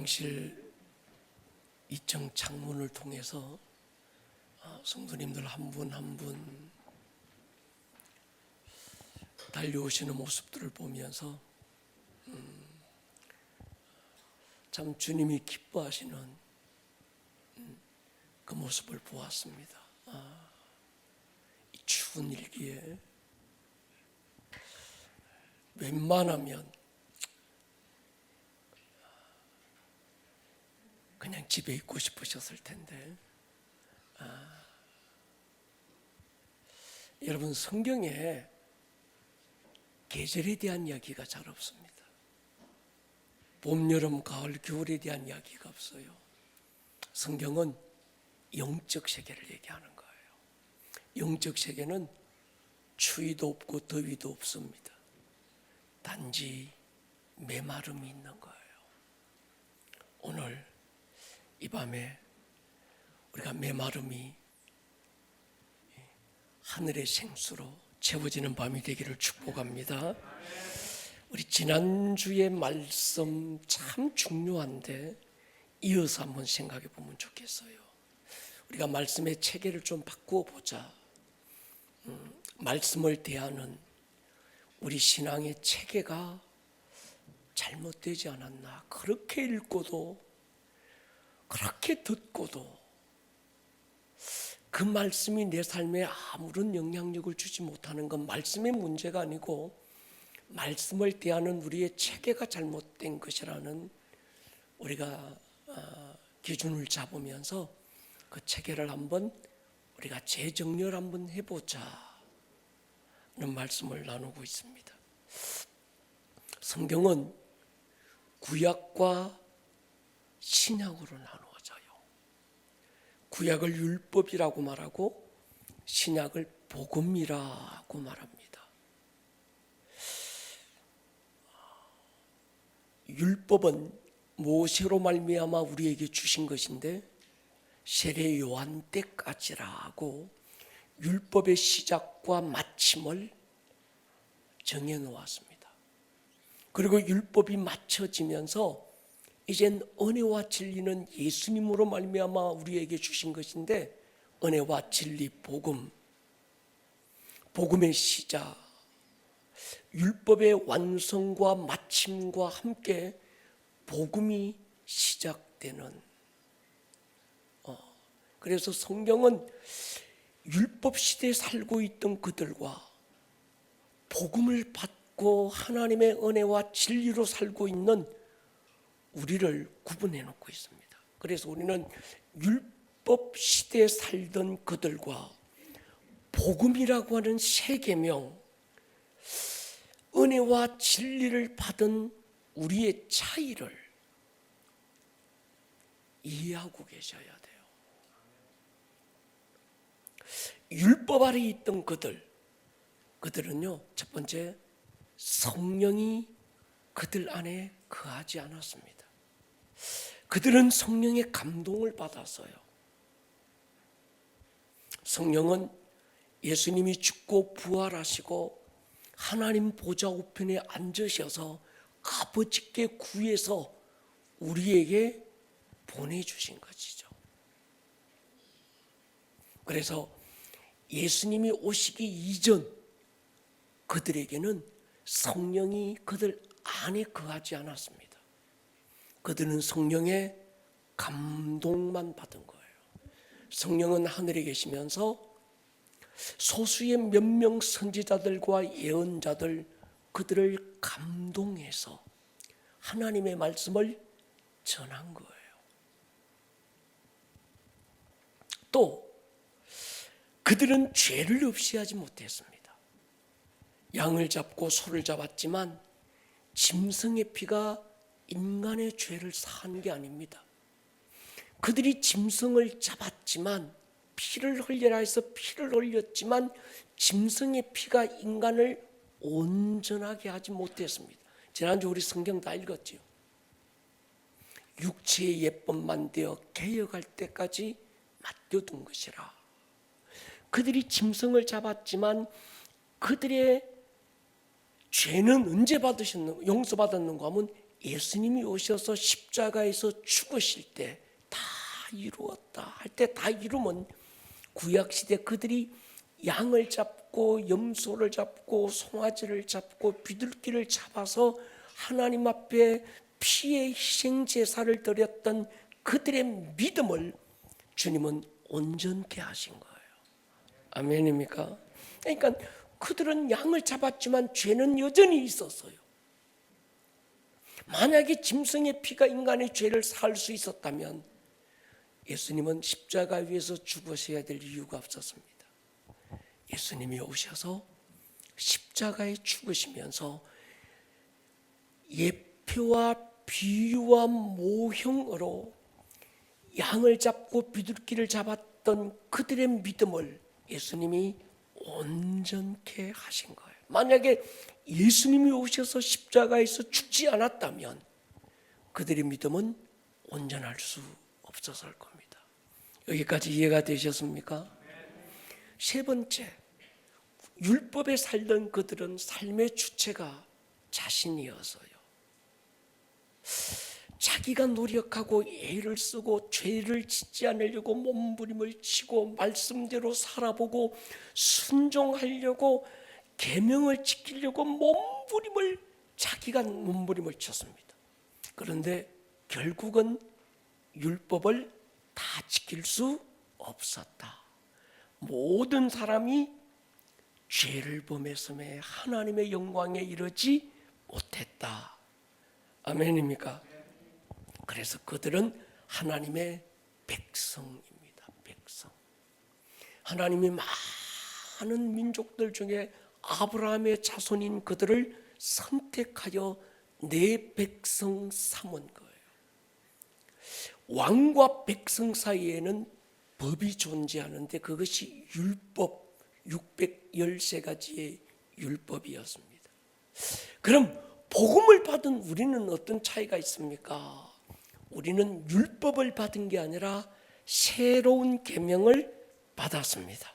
화장실 2층 창문을 통해서 성도님들 한 분 한 분 달려오시는 모습들을 보면서 참 주님이 기뻐하시는 그 모습을 보았습니다. 이 추운 일기에 웬만하면 그냥 집에 있고 싶으셨을 텐데, 여러분, 성경에 계절에 대한 이야기가 잘 없습니다. 봄, 여름, 가을, 겨울에 대한 이야기가 없어요. 성경은 영적 세계를 얘기하는 거예요. 영적 세계는 추위도 없고 더위도 없습니다. 단지 메마름이 있는 거예요. 오늘 이 밤에 우리가 메마름이 하늘의 생수로 채워지는 밤이 되기를 축복합니다. 우리 지난주의 말씀 참 중요한데 이어서 한번 생각해 보면 좋겠어요. 우리가 말씀의 체계를 좀 바꾸어 보자. 말씀을 대하는 우리 신앙의 체계가 잘못되지 않았나. 그렇게 읽고도 그렇게 듣고도 그 말씀이 내 삶에 아무런 영향력을 주지 못하는 건 말씀의 문제가 아니고 말씀을 대하는 우리의 체계가 잘못된 것이라는 우리가 기준을 잡으면서 그 체계를 한번 우리가 재정렬 한번 해보자는 말씀을 나누고 있습니다. 성경은 구약과 신약으로 나누어져요. 구약을 율법이라고 말하고 신약을 복음이라고 말합니다. 율법은 모세로 말미암아 우리에게 주신 것인데 세례 요한 때까지라고 율법의 시작과 마침을 정해 놓았습니다. 그리고 율법이 맞춰지면서 이젠 은혜와 진리는 예수님으로 말미암아 우리에게 주신 것인데 은혜와 진리 복음, 복음의 시작, 율법의 완성과 마침과 함께 복음이 시작되는, 그래서 성경은 율법 시대에 살고 있던 그들과 복음을 받고 하나님의 은혜와 진리로 살고 있는 우리를 구분해 놓고 있습니다. 그래서 우리는 율법 시대에 살던 그들과 복음이라고 하는 새 계명, 은혜와 진리를 받은 우리의 차이를 이해하고 계셔야 돼요. 율법 아래 있던 그들은요, 첫 번째 성령이 그들 안에 거하지 않았습니다. 그들은 성령의 감동을 받았어요. 성령은 예수님이 죽고 부활하시고 하나님 보좌 우편에 앉으셔서 아버지께 구해서 우리에게 보내주신 것이죠. 그래서 예수님이 오시기 이전 그들에게는 성령이 그들 안에 거하지 않았습니다. 그들은 성령의 감동만 받은 거예요. 성령은 하늘에 계시면서 소수의 몇 명 선지자들과 예언자들 그들을 감동해서 하나님의 말씀을 전한 거예요. 또 그들은 죄를 없이 하지 못했습니다. 양을 잡고 소를 잡았지만 짐승의 피가 인간의 죄를 사한 게 아닙니다. 그들이 짐승을 잡았지만 피를 흘려라 해서 피를 흘렸지만 짐승의 피가 인간을 온전하게 하지 못했습니다. 지난주 우리 성경 다 읽었죠. 육체의 예법만 되어 개혁할 때까지 맡겨둔 것이라. 그들이 짐승을 잡았지만 그들의 죄는 언제 용서받았는가 하면 예수님이 오셔서 십자가에서 죽으실 때 다 이루었다 할 때, 다 이루면 구약시대 그들이 양을 잡고 염소를 잡고 송아지를 잡고 비둘기를 잡아서 하나님 앞에 피의 희생 제사를 드렸던 그들의 믿음을 주님은 온전케 하신 거예요. 아멘입니까? 그러니까 그들은 양을 잡았지만 죄는 여전히 있었어요. 만약에 짐승의 피가 인간의 죄를 살 수 있었다면 예수님은 십자가 위에서 죽으셔야 될 이유가 없었습니다. 예수님이 오셔서 십자가에 죽으시면서 예표와 비유와 모형으로 양을 잡고 비둘기를 잡았던 그들의 믿음을 예수님이 온전케 하신 거예요. 만약에 예수님이 오셔서 십자가에서 죽지 않았다면 그들의 믿음은 온전할 수 없었을 겁니다. 여기까지 이해가 되셨습니까? 세 번째, 율법에 살던 그들은 삶의 주체가 자신이어서요. 자기가 노력하고 애를 쓰고 죄를 짓지 않으려고 몸부림을 치고 말씀대로 살아보고 순종하려고 계명을 지키려고 자기가 몸부림을 쳤습니다. 그런데 결국은 율법을 다 지킬 수 없었다. 모든 사람이 죄를 범했음에 하나님의 영광에 이르지 못했다. 아멘입니까? 그래서 그들은 하나님의 백성입니다. 백성. 하나님이 많은 민족들 중에 아브라함의 자손인 그들을 선택하여 내 백성 삼은 거예요. 왕과 백성 사이에는 법이 존재하는데 그것이 율법 613가지의 율법이었습니다. 그럼 복음을 받은 우리는 어떤 차이가 있습니까? 우리는 율법을 받은 게 아니라 새로운 계명을 받았습니다.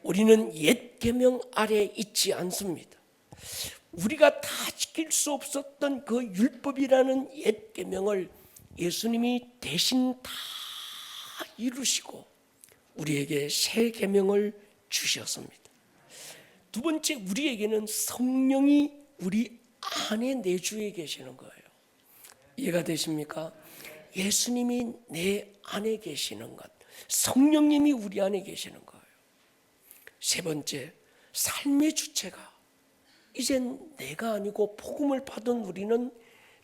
우리는 옛 계명 아래 있지 않습니다. 우리가 다 지킬 수 없었던 그 율법이라는 옛 계명을 예수님이 대신 다 이루시고 우리에게 새 계명을 주셨습니다. 두 번째, 우리에게는 성령이 우리 안에 내주에 계시는 거예요. 이해가 되십니까? 예수님이 내 안에 계시는 것, 성령님이 우리 안에 계시는 거예요. 세 번째, 삶의 주체가 이젠 내가 아니고 복음을 받은 우리는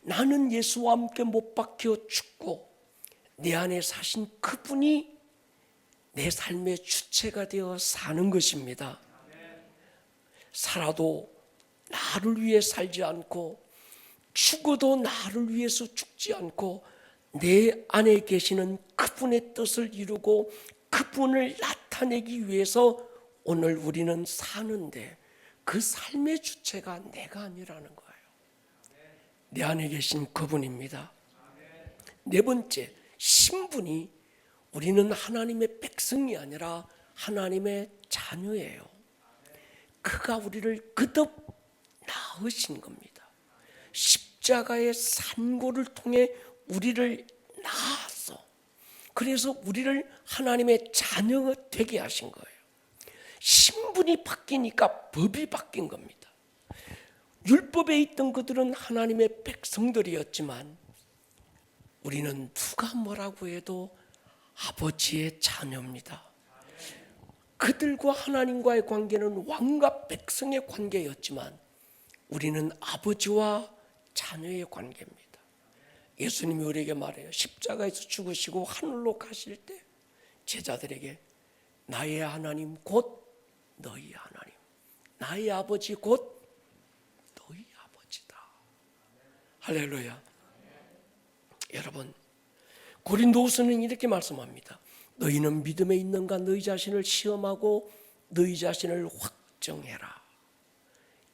나는 예수와 함께 못 박혀 죽고 내 안에 사신 그분이 내 삶의 주체가 되어 사는 것입니다. 살아도 나를 위해 살지 않고 죽어도 나를 위해서 죽지 않고 내 안에 계시는 그분의 뜻을 이루고 그분을 나타내기 위해서 오늘 우리는 사는데 그 삶의 주체가 내가 아니라는 거예요. 내 안에 계신 그분입니다. 네 번째, 신분이 우리는 하나님의 백성이 아니라 하나님의 자녀예요. 그가 우리를 거듭 낳으신 겁니다. 십자가의 산고를 통해 우리를 낳았어. 그래서 우리를 하나님의 자녀가 되게 하신 거예요. 신분이 바뀌니까 법이 바뀐 겁니다. 율법에 있던 그들은 하나님의 백성들이었지만 우리는 누가 뭐라고 해도 아버지의 자녀입니다. 그들과 하나님과의 관계는 왕과 백성의 관계였지만 우리는 아버지와 자녀의 관계입니다. 예수님이 우리에게 말해요. 십자가에서 죽으시고 하늘로 가실 때 제자들에게 나의 하나님 곧 너희 하나님, 나의 아버지 곧 너희 아버지다. 할렐루야. 여러분, 고린도후서는 이렇게 말씀합니다. 너희는 믿음에 있는가 너희 자신을 시험하고 너희 자신을 확정해라.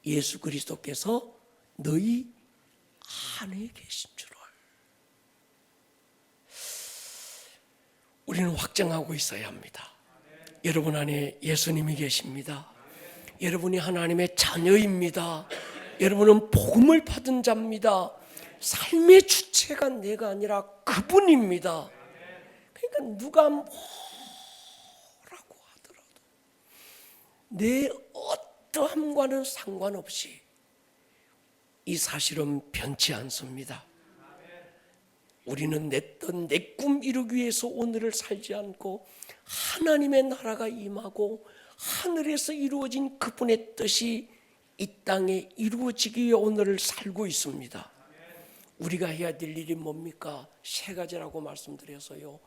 예수 그리스도께서 너희 안에 계신 줄을 우리는 확정하고 있어야 합니다. 여러분 안에 예수님이 계십니다. 여러분이 하나님의 자녀입니다. 여러분은 복음을 받은 자입니다. 삶의 주체가 내가 아니라 그분입니다. 그러니까 누가 뭐라고 하더라도 내 어떠함과는 상관없이 이 사실은 변치 않습니다. 우리는 내 꿈 이루기 위해서 오늘을 살지 않고 하나님의 나라가 임하고 하늘에서 이루어진 그분의 뜻이 이 땅에 이루어지기 위해 오늘을 살고 있습니다. 우리가 해야 될 일이 뭡니까? 세 가지라고 말씀드려서요.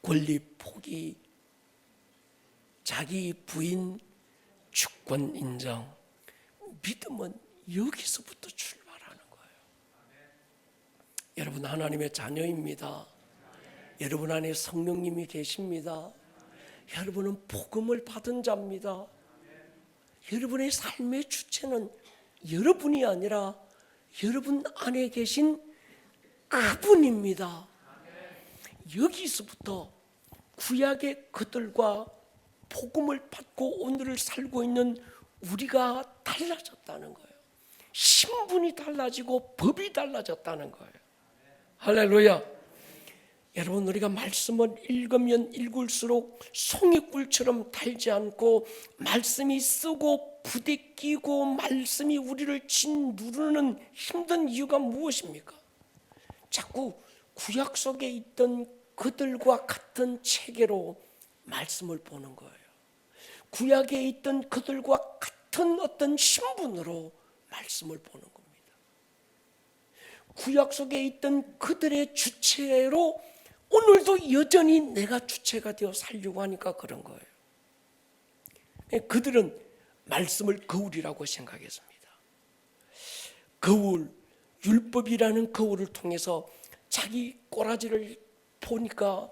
권리 포기, 자기 부인, 주권 인정. 믿음은 여기서부터 출발하는 거예요. 여러분 하나님의 자녀입니다. 여러분 안에 성령님이 계십니다. 여러분은 복음을 받은 자입니다. 여러분의 삶의 주체는 여러분이 아니라 여러분 안에 계신 그분입니다. 여기서부터 구약의 그들과 복음을 받고 오늘을 살고 있는 우리가 달라졌다는 거예요. 신분이 달라지고 법이 달라졌다는 거예요. 할렐루야. 여러분 우리가 말씀을 읽으면 읽을수록 송이꿀처럼 달지 않고 말씀이 쓰고 부대끼고 말씀이 우리를 짓누르는 힘든 이유가 무엇입니까? 자꾸 구약 속에 있던 그들과 같은 체계로 말씀을 보는 거예요. 구약에 있던 그들과 같은 어떤 신분으로 말씀을 보는 겁니다. 구약 속에 있던 그들의 주체로 오늘도 여전히 내가 주체가 되어 살려고 하니까 그런 거예요. 그들은 말씀을 거울이라고 생각했습니다. 거울, 율법이라는 거울을 통해서 자기 꼬라지를 보니까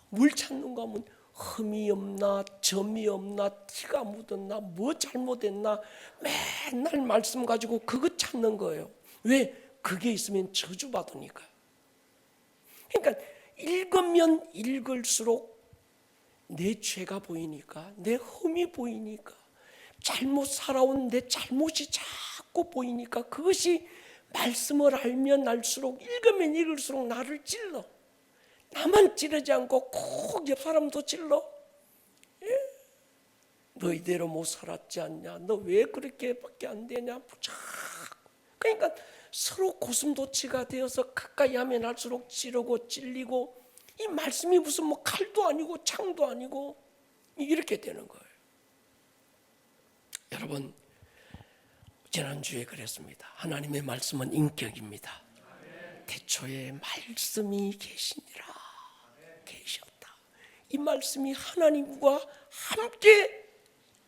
뭘 찾는가 하면 흠이 없나 점이 없나 티가 묻었나 뭐 잘못했나 맨날 말씀 가지고 그거 찾는 거예요. 왜? 그게 있으면 저주받으니까. 그러니까 읽으면 읽을수록 내 죄가 보이니까 내 흠이 보이니까 잘못 살아온 내 잘못이 자꾸 보이니까 그것이 말씀을 알면 알수록 읽으면 읽을수록 나를 찔러. 나만 찌르지 않고 꼭 옆 사람도 찔러. 예? 너 이대로 못 살았지 않냐? 너 왜 그렇게밖에 안 되냐? 그러니까 서로 고슴도치가 되어서 가까이 하면 할수록 찌르고 찔리고 이 말씀이 무슨 뭐 칼도 아니고 창도 아니고 이렇게 되는 거예요. 여러분 지난주에 그랬습니다. 하나님의 말씀은 인격입니다. 태초에 말씀이 계시니라. 계셨다. 이 말씀이 하나님과 함께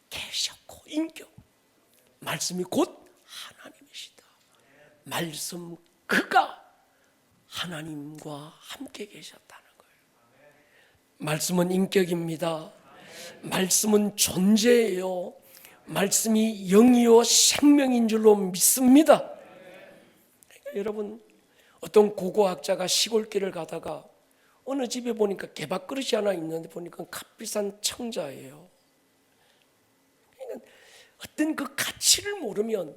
계셨고 인격. 말씀이 곧 하나님이시다. 말씀 그가 하나님과 함께 계셨다는 거예요. 말씀은 인격입니다. 말씀은 존재예요. 말씀이 영이요 생명인 줄로 믿습니다. 그러니까 여러분 어떤 고고학자가 시골길을 가다가 어느 집에 보니까 개밥그릇이 하나 있는데 보니까 값비싼 청자예요. 그러니까 어떤 그 가치를 모르면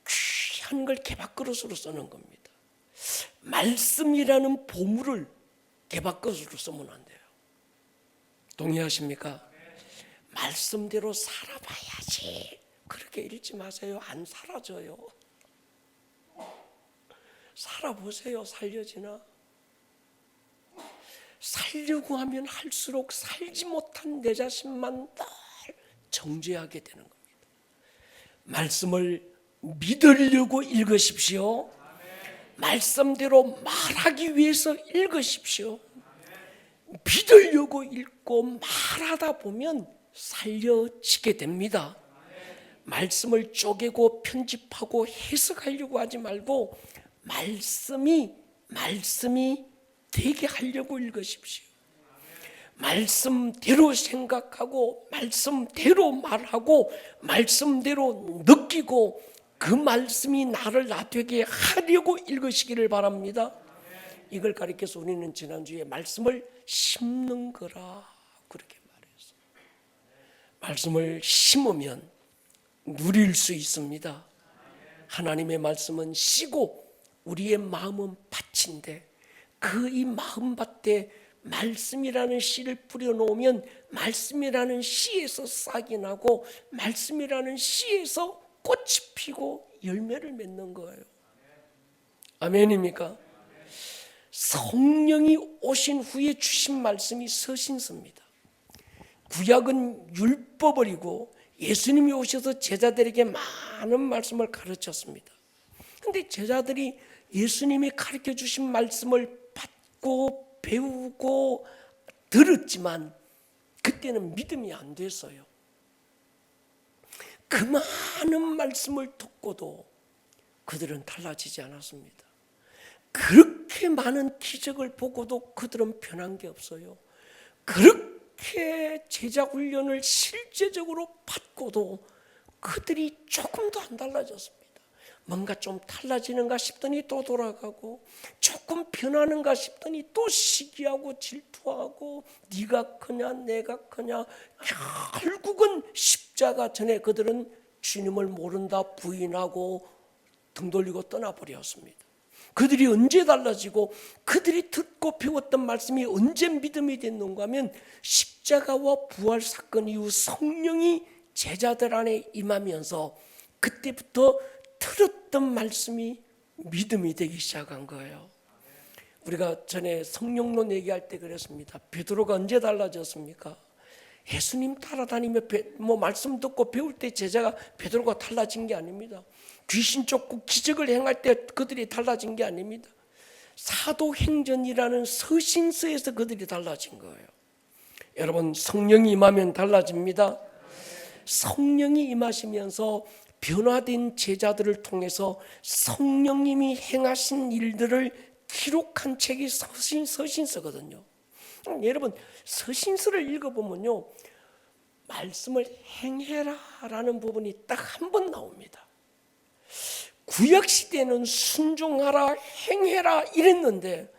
귀한 걸 개밥그릇으로 쓰는 겁니다. 말씀이라는 보물을 개밥그릇으로 쓰면 안 돼요. 동의하십니까? 말씀대로 살아봐야지. 그렇게 읽지 마세요. 안 사라져요. 살아보세요. 살려지나? 살려고 하면 할수록 살지 못한 내 자신만 늘 정죄하게 되는 겁니다. 말씀을 믿으려고 읽으십시오. 말씀대로 말하기 위해서 읽으십시오. 믿으려고 읽고 말하다 보면 살려지게 됩니다. 말씀을 쪼개고 편집하고 해석하려고 하지 말고 말씀이 되게 하려고 읽으십시오. 말씀대로 생각하고 말씀대로 말하고 말씀대로 느끼고 그 말씀이 나를 나되게 하려고 읽으시기를 바랍니다. 이걸 가리켜서 우리는 지난주에 말씀을 심는 거라 그렇게 말했어요. 말씀을 심으면 누릴 수 있습니다. 하나님의 말씀은 씨고 우리의 마음은 밭인데 그 이 마음밭에 말씀이라는 씨를 뿌려놓으면 말씀이라는 씨에서 싹이 나고 말씀이라는 씨에서 꽃이 피고 열매를 맺는 거예요. 아멘입니까? 성령이 오신 후에 주신 말씀이 서신서입니다. 구약은 율법이고 예수님이 오셔서 제자들에게 많은 말씀을 가르쳤습니다. 그런데 제자들이 예수님이 가르쳐 주신 말씀을 받고 배우고 들었지만 그때는 믿음이 안 됐어요. 그 많은 말씀을 듣고도 그들은 달라지지 않았습니다. 그렇게 많은 기적을 보고도 그들은 변한 게 없어요. 그렇게 제자 훈련을 실제적으로 받고도 그들이 조금도 안 달라졌습니다. 뭔가 좀 달라지는가 싶더니 또 돌아가고, 조금 변하는가 싶더니 또 시기하고 질투하고, 네가 크냐 내가 크냐. 결국은 십자가 전에 그들은 주님을 모른다 부인하고 등 돌리고 떠나버렸습니다. 그들이 언제 달라지고 그들이 듣고 배웠던 말씀이 언제 믿음이 됐는가 하면 십자가와 부활 사건 이후 성령이 제자들 안에 임하면서 그때부터 들었던 말씀이 믿음이 되기 시작한 거예요. 우리가 전에 성령론 얘기할 때 그랬습니다. 베드로가 언제 달라졌습니까? 예수님 따라다니며 말씀 듣고 배울 때 제자가 베드로가 달라진 게 아닙니다. 귀신 쫓고 기적을 행할 때 그들이 달라진 게 아닙니다. 사도행전이라는 서신서에서 그들이 달라진 거예요. 여러분, 성령이 임하면 달라집니다. 성령이 임하시면서 변화된 제자들을 통해서 성령님이 행하신 일들을 기록한 책이 서신서거든요. 여러분, 서신서를 읽어보면요, 말씀을 행해라라는 부분이 딱 한 번 나옵니다. 구약시대는 순종하라 행해라 이랬는데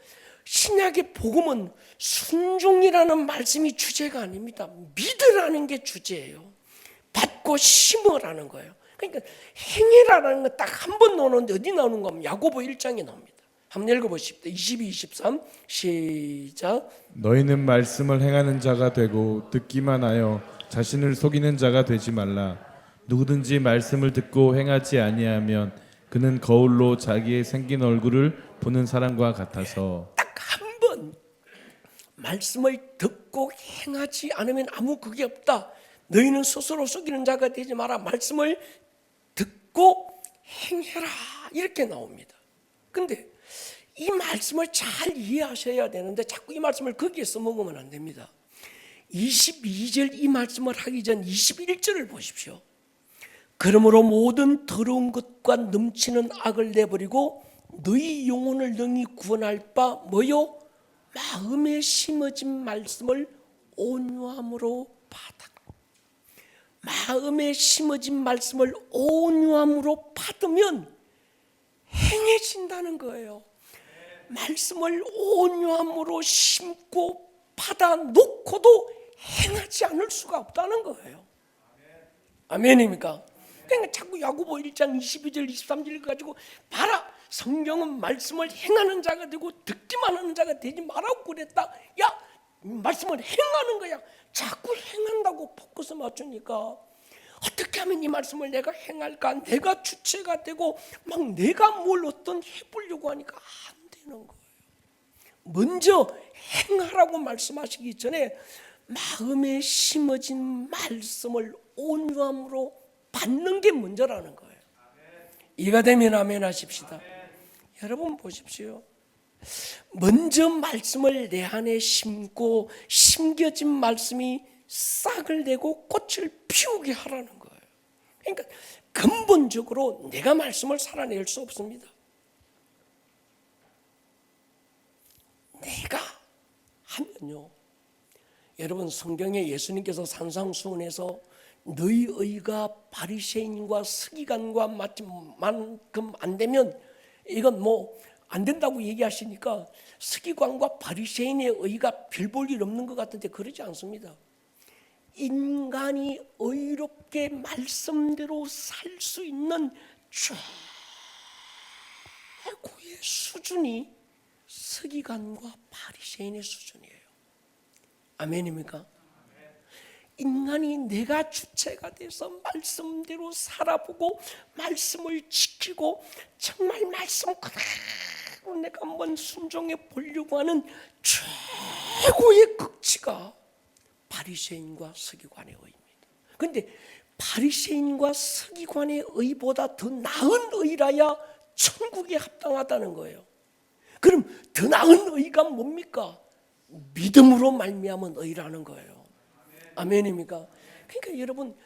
신약의 복음은 순종이라는 말씀이 주제가 아닙니다. 믿으라는 게 주제예요. 받고 심으라는 거예요. 그러니까 행해라라는 거 딱 한 번 나오는데 어디 나오는 거 하면 야고보 1장에 나옵니다. 한번 읽어보십시오. 22, 23 시작. 너희는 말씀을 행하는 자가 되고 듣기만 하여 자신을 속이는 자가 되지 말라. 누구든지 말씀을 듣고 행하지 아니하면 그는 거울로 자기의 생긴 얼굴을 보는 사람과 같아서. 딱 한 번 말씀을 듣고 행하지 않으면 아무 그게 없다. 너희는 스스로 속이는 자가 되지 마라. 말씀을 듣고 행해라 이렇게 나옵니다. 근데 이 말씀을 잘 이해하셔야 되는데 자꾸 이 말씀을 거기에 써먹으면 안 됩니다. 22절 이 말씀을 하기 전 21절을 보십시오. 그러므로 모든 더러운 것과 넘치는 악을 내버리고 너희 영혼을 능히 구원할 바 뭐요? 마음에 심어진 말씀을 온유함으로 받아. 마음에 심어진 말씀을 온유함으로 받으면 행해진다는 거예요. 말씀을 온유함으로 심고 받아 놓고도 행하지 않을 수가 없다는 거예요. 아멘입니까? 그러니까 자꾸 야고보 1장 22절 23절 가지고 봐라, 성경은 말씀을 행하는 자가 되고 듣기만 하는 자가 되지 말라고 그랬다. 야, 말씀을 행하는 거야. 자꾸 행한다고 포커스 맞추니까 어떻게 하면 이 말씀을 내가 행할까? 내가 주체가 되고 막 내가 뭘 어떤 해보려고 하니까 안 되는 거예요. 먼저 행하라고 말씀하시기 전에 마음에 심어진 말씀을 온유함으로 받는 게 먼저라는 거예요. 이가 되면 아멘 하십시다. 여러분 보십시오. 먼저 말씀을 내 안에 심고 심겨진 말씀이 싹을 내고 꽃을 피우게 하라는 거예요. 그러니까 근본적으로 내가 말씀을 살아낼 수 없습니다. 내가 하면요. 여러분, 성경에 예수님께서 산상수훈에서 너희 의가 바리새인과 서기관과 맞지 만큼 안 되면 이건 안 된다고 얘기하시니까 서기관과 바리새인의 의가 별 볼 일 없는 것 같은데 그러지 않습니다. 인간이 의롭게 말씀대로 살 수 있는 최고의 수준이 서기관과 바리새인의 수준이에요. 아멘입니까? 인간이 내가 주체가 돼서 말씀대로 살아보고 말씀을 지키고 정말 말씀 그대로 내가 한번 순종해 보려고 하는 최고의 극치가 바리새인과 서기관의 의입니다. 그런데 바리새인과 서기관의 의보다 더 나은 의라야 천국에 합당하다는 거예요. 그럼 더 나은 의가 뭡니까? 믿음으로 말미암은 의라는 거예요. 아멘입니까? 그러니까 여러분,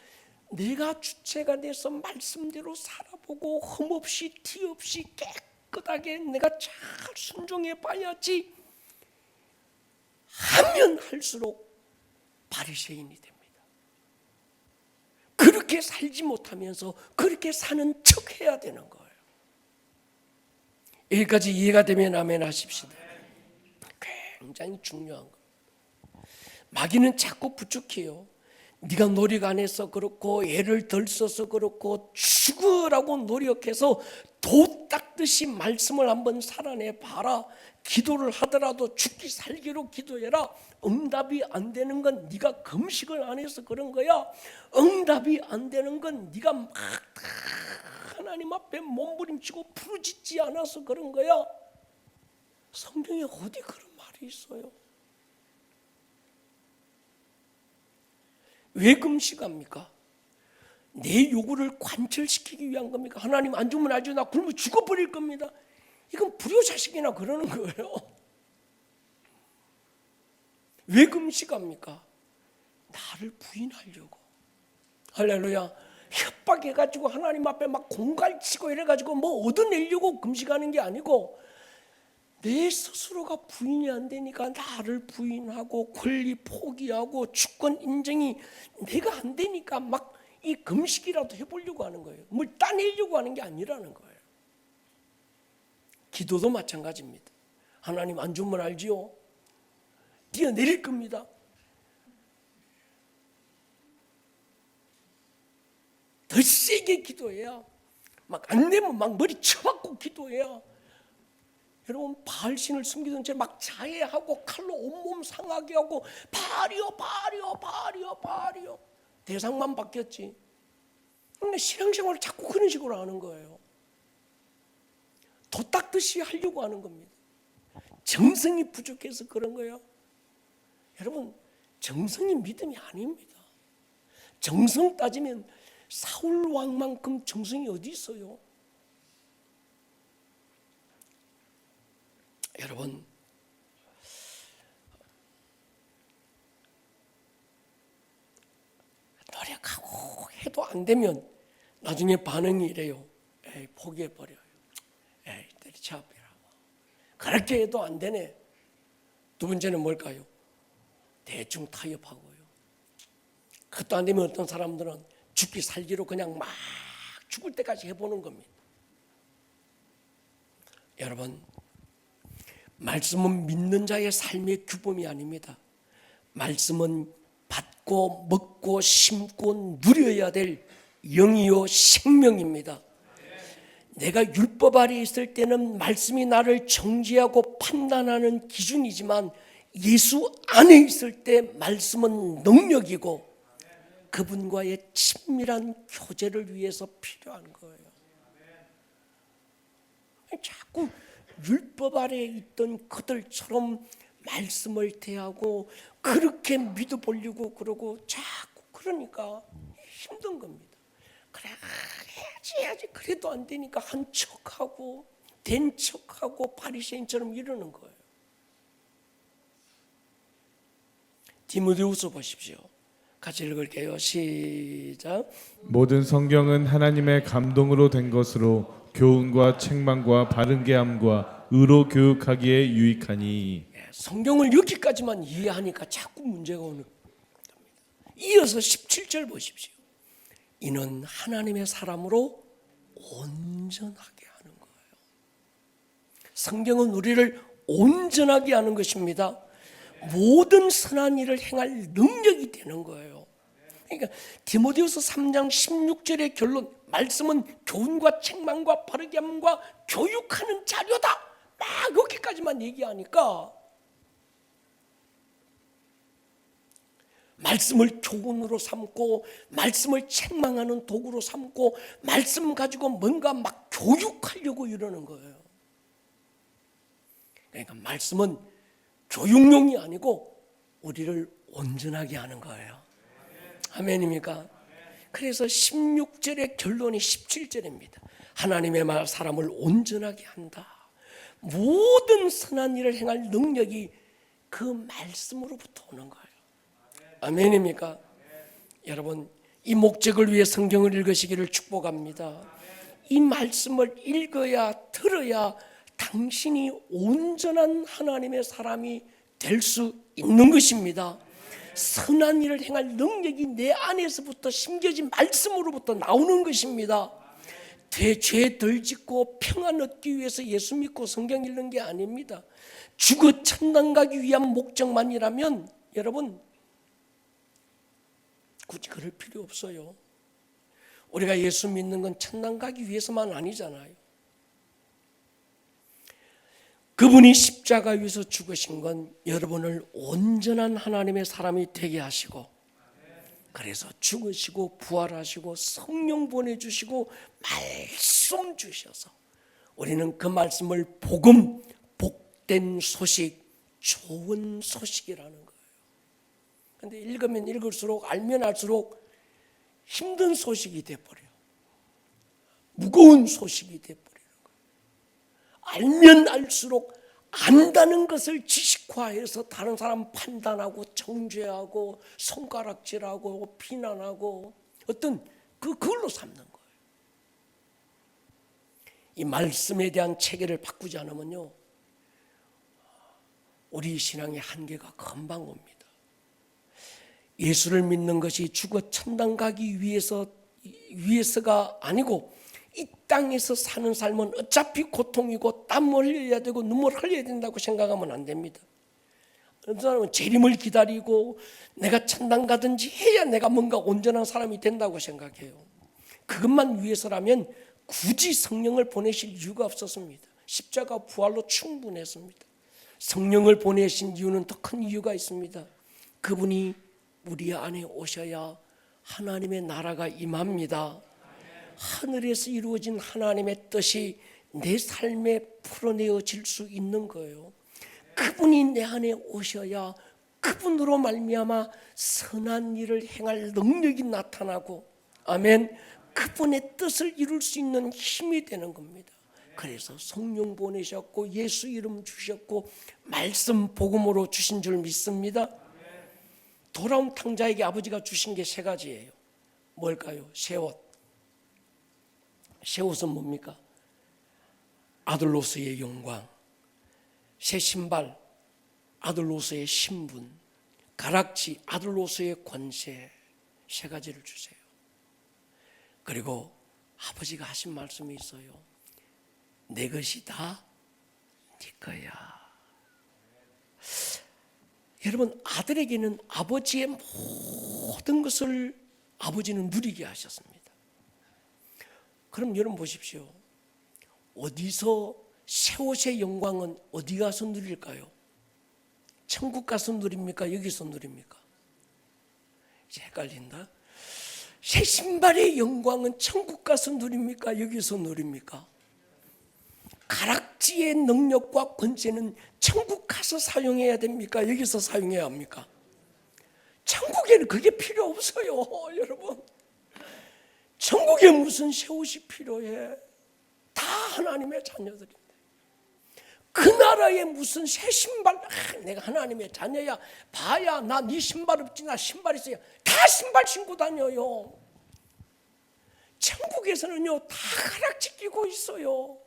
내가 주체가 돼서 말씀대로 살아보고 흠없이 티없이 깨끗하게 내가 잘 순종해 봐야지 하면 할수록 바리새인이 됩니다. 그렇게 살지 못하면서 그렇게 사는 척 해야 되는 거예요. 여기까지 이해가 되면 아멘 하십시다. 굉장히 중요한 거예요. 마귀는 자꾸 부축해요. 네가 노력 안 해서 그렇고 애를 덜 써서 그렇고 죽으라고 노력해서 도 닦듯이 말씀을 한번 살아내 봐라. 기도를 하더라도 죽기 살기로 기도해라. 응답이 안 되는 건 네가 금식을 안 해서 그런 거야. 응답이 안 되는 건 네가 막 하나님 앞에 몸부림치고 부르짖지 않아서 그런 거야. 성경에 어디 그런 말이 있어요? 왜 금식합니까? 내 요구를 관철시키기 위한 겁니까? 하나님 안 주면 알죠. 나 굶어 죽어버릴 겁니다. 이건 불효자식이나 그러는 거예요. 왜 금식합니까? 나를 부인하려고. 할렐루야. 협박해가지고 하나님 앞에 막 공갈치고 이래가지고 뭐 얻어내려고 금식하는 게 아니고 내 스스로가 부인이 안 되니까 나를 부인하고 권리 포기하고 주권 인정이 내가 안 되니까 막 이 금식이라도 해보려고 하는 거예요. 뭘 따내려고 하는 게 아니라는 거예요. 기도도 마찬가지입니다. 하나님 안 주면 알지요? 뛰어내릴 겁니다. 더 세게 기도해야 막 안 되면 막 머리 쳐박고 기도해야 여러분 바알신을 숨기던 채 막 자해하고 칼로 온몸 상하게 하고 바리오 대상만 바뀌었지. 근데 신앙생활을 자꾸 그런 식으로 하는 거예요. 도 닦듯이 하려고 하는 겁니다. 정성이 부족해서 그런 거예요. 여러분 정성이 믿음이 아닙니다. 정성 따지면 사울 왕만큼 정성이 어디 있어요? 여러분 노력하고 해도 안 되면 나중에 반응이 이래요. 에이 포기해버려요. 에이 때려치워버리라고. 그렇게 해도 안 되네. 두 번째는 뭘까요? 대충 타협하고요. 그것도 안 되면 어떤 사람들은 죽기 살기로 그냥 막 죽을 때까지 해보는 겁니다. 여러분 말씀은 믿는 자의 삶의 규범이 아닙니다. 말씀은 받고 먹고 심고 누려야 될 영이요 생명입니다. 내가 율법 아래 있을 때는 말씀이 나를 정죄하고 판단하는 기준이지만 예수 안에 있을 때 말씀은 능력이고 그분과의 친밀한 교제를 위해서 필요한 거예요. 자꾸 율법 아래에 있던 그들처럼 말씀을 대하고 그렇게 믿어보려고 그러고 자꾸 그러니까 힘든 겁니다. 그래 해야지 그래도 안 되니까 한 척하고 된 척하고 바리새인처럼 이러는 거예요. 디모데후서 보십시오. 같이 읽을게요. 시작. 모든 성경은 하나님의 감동으로 된 것으로 교훈과 책망과 바른게 함과 의로 교육하기에 유익하니. 성경을 여기까지만 이해하니까 자꾸 문제가 오는 겁니다. 이어서 17절 보십시오. 이는 하나님의 사람으로 온전하게 하는 거예요. 성경은 우리를 온전하게 하는 것입니다. 모든 선한 일을 행할 능력이 되는 거예요. 그러니까 디모데후서 3장 16절의 결론 말씀은 교훈과 책망과 바르게 함과 교육하는 자료다. 막 여기까지만 얘기하니까 말씀을 교훈으로 삼고 말씀을 책망하는 도구로 삼고 말씀 가지고 뭔가 막 교육하려고 이러는 거예요. 그러니까 말씀은 교육용이 아니고 우리를 온전하게 하는 거예요. 아멘입니까? 그래서 16절의 결론이 17절입니다. 하나님의 말 사람을 온전하게 한다. 모든 선한 일을 행할 능력이 그 말씀으로부터 오는 거예요. 아멘입니까? 여러분, 이 목적을 위해 성경을 읽으시기를 축복합니다. 이 말씀을 읽어야 들어야 당신이 온전한 하나님의 사람이 될 수 있는 것입니다. 선한 일을 행할 능력이 내 안에서부터 심겨진 말씀으로부터 나오는 것입니다. 죄 덜 짓고 평안 얻기 위해서 예수 믿고 성경 읽는 게 아닙니다. 죽어 천당 가기 위한 목적만이라면 여러분 굳이 그럴 필요 없어요. 우리가 예수 믿는 건 천당 가기 위해서만 아니잖아요. 그분이 십자가 위에서 죽으신 건 여러분을 온전한 하나님의 사람이 되게 하시고, 그래서 죽으시고 부활하시고 성령 보내주시고 말씀 주셔서 우리는 그 말씀을 복음, 복된 소식, 좋은 소식이라는 거예요. 그런데 읽으면 읽을수록 알면 알수록 힘든 소식이 돼버려요. 무거운 소식이 돼버려요. 알면 알수록 안다는 것을 지식화해서 다른 사람 판단하고 정죄하고 손가락질하고 비난하고 어떤 그걸로 삼는 거예요. 이 말씀에 대한 체계를 바꾸지 않으면요, 우리 신앙의 한계가 금방 옵니다. 예수를 믿는 것이 죽어 천당 가기 위해서가 아니고 이 땅에서 사는 삶은 어차피 고통이고 땀을 흘려야 되고 눈물을 흘려야 된다고 생각하면 안 됩니다. 어떤 사람은 재림을 기다리고 내가 천당 가든지 해야 내가 뭔가 온전한 사람이 된다고 생각해요. 그것만 위해서라면 굳이 성령을 보내실 이유가 없었습니다. 십자가 부활로 충분했습니다. 성령을 보내신 이유는 더 큰 이유가 있습니다. 그분이 우리 안에 오셔야 하나님의 나라가 임합니다. 하늘에서 이루어진 하나님의 뜻이 내 삶에 풀어내어질 수 있는 거예요. 그분이 내 안에 오셔야 그분으로 말미암아 선한 일을 행할 능력이 나타나고, 아멘, 그분의 뜻을 이룰 수 있는 힘이 되는 겁니다. 그래서 성령 보내셨고 예수 이름 주셨고 말씀 복음으로 주신 줄 믿습니다. 돌아온 탕자에게 아버지가 주신 게 세 가지예요. 뭘까요? 새 옷. 새 옷은 뭡니까? 아들로서의 영광. 새 신발, 아들로서의 신분. 가락지, 아들로서의 권세. 세 가지를 주세요. 그리고 아버지가 하신 말씀이 있어요. 내 것이 다 네 거야. 여러분, 아들에게는 아버지의 모든 것을 아버지는 누리게 하셨습니다. 그럼 여러분 보십시오. 어디서 새 옷의 영광은 어디 가서 누릴까요? 천국 가서 누립니까? 여기서 누립니까? 이제 헷갈린다. 새 신발의 영광은 천국 가서 누립니까? 여기서 누립니까? 가락지의 능력과 권세는 천국 가서 사용해야 됩니까? 여기서 사용해야 합니까? 천국에는 그게 필요 없어요, 여러분. 천국에 무슨 새 옷이 필요해? 다 하나님의 자녀들인데. 그 나라에 무슨 새 신발, 내가 하나님의 자녀야, 봐야 나 네 신발 없지, 나 신발 있어야. 다 신발 신고 다녀요. 천국에서는요 다 가락지 끼고 있어요.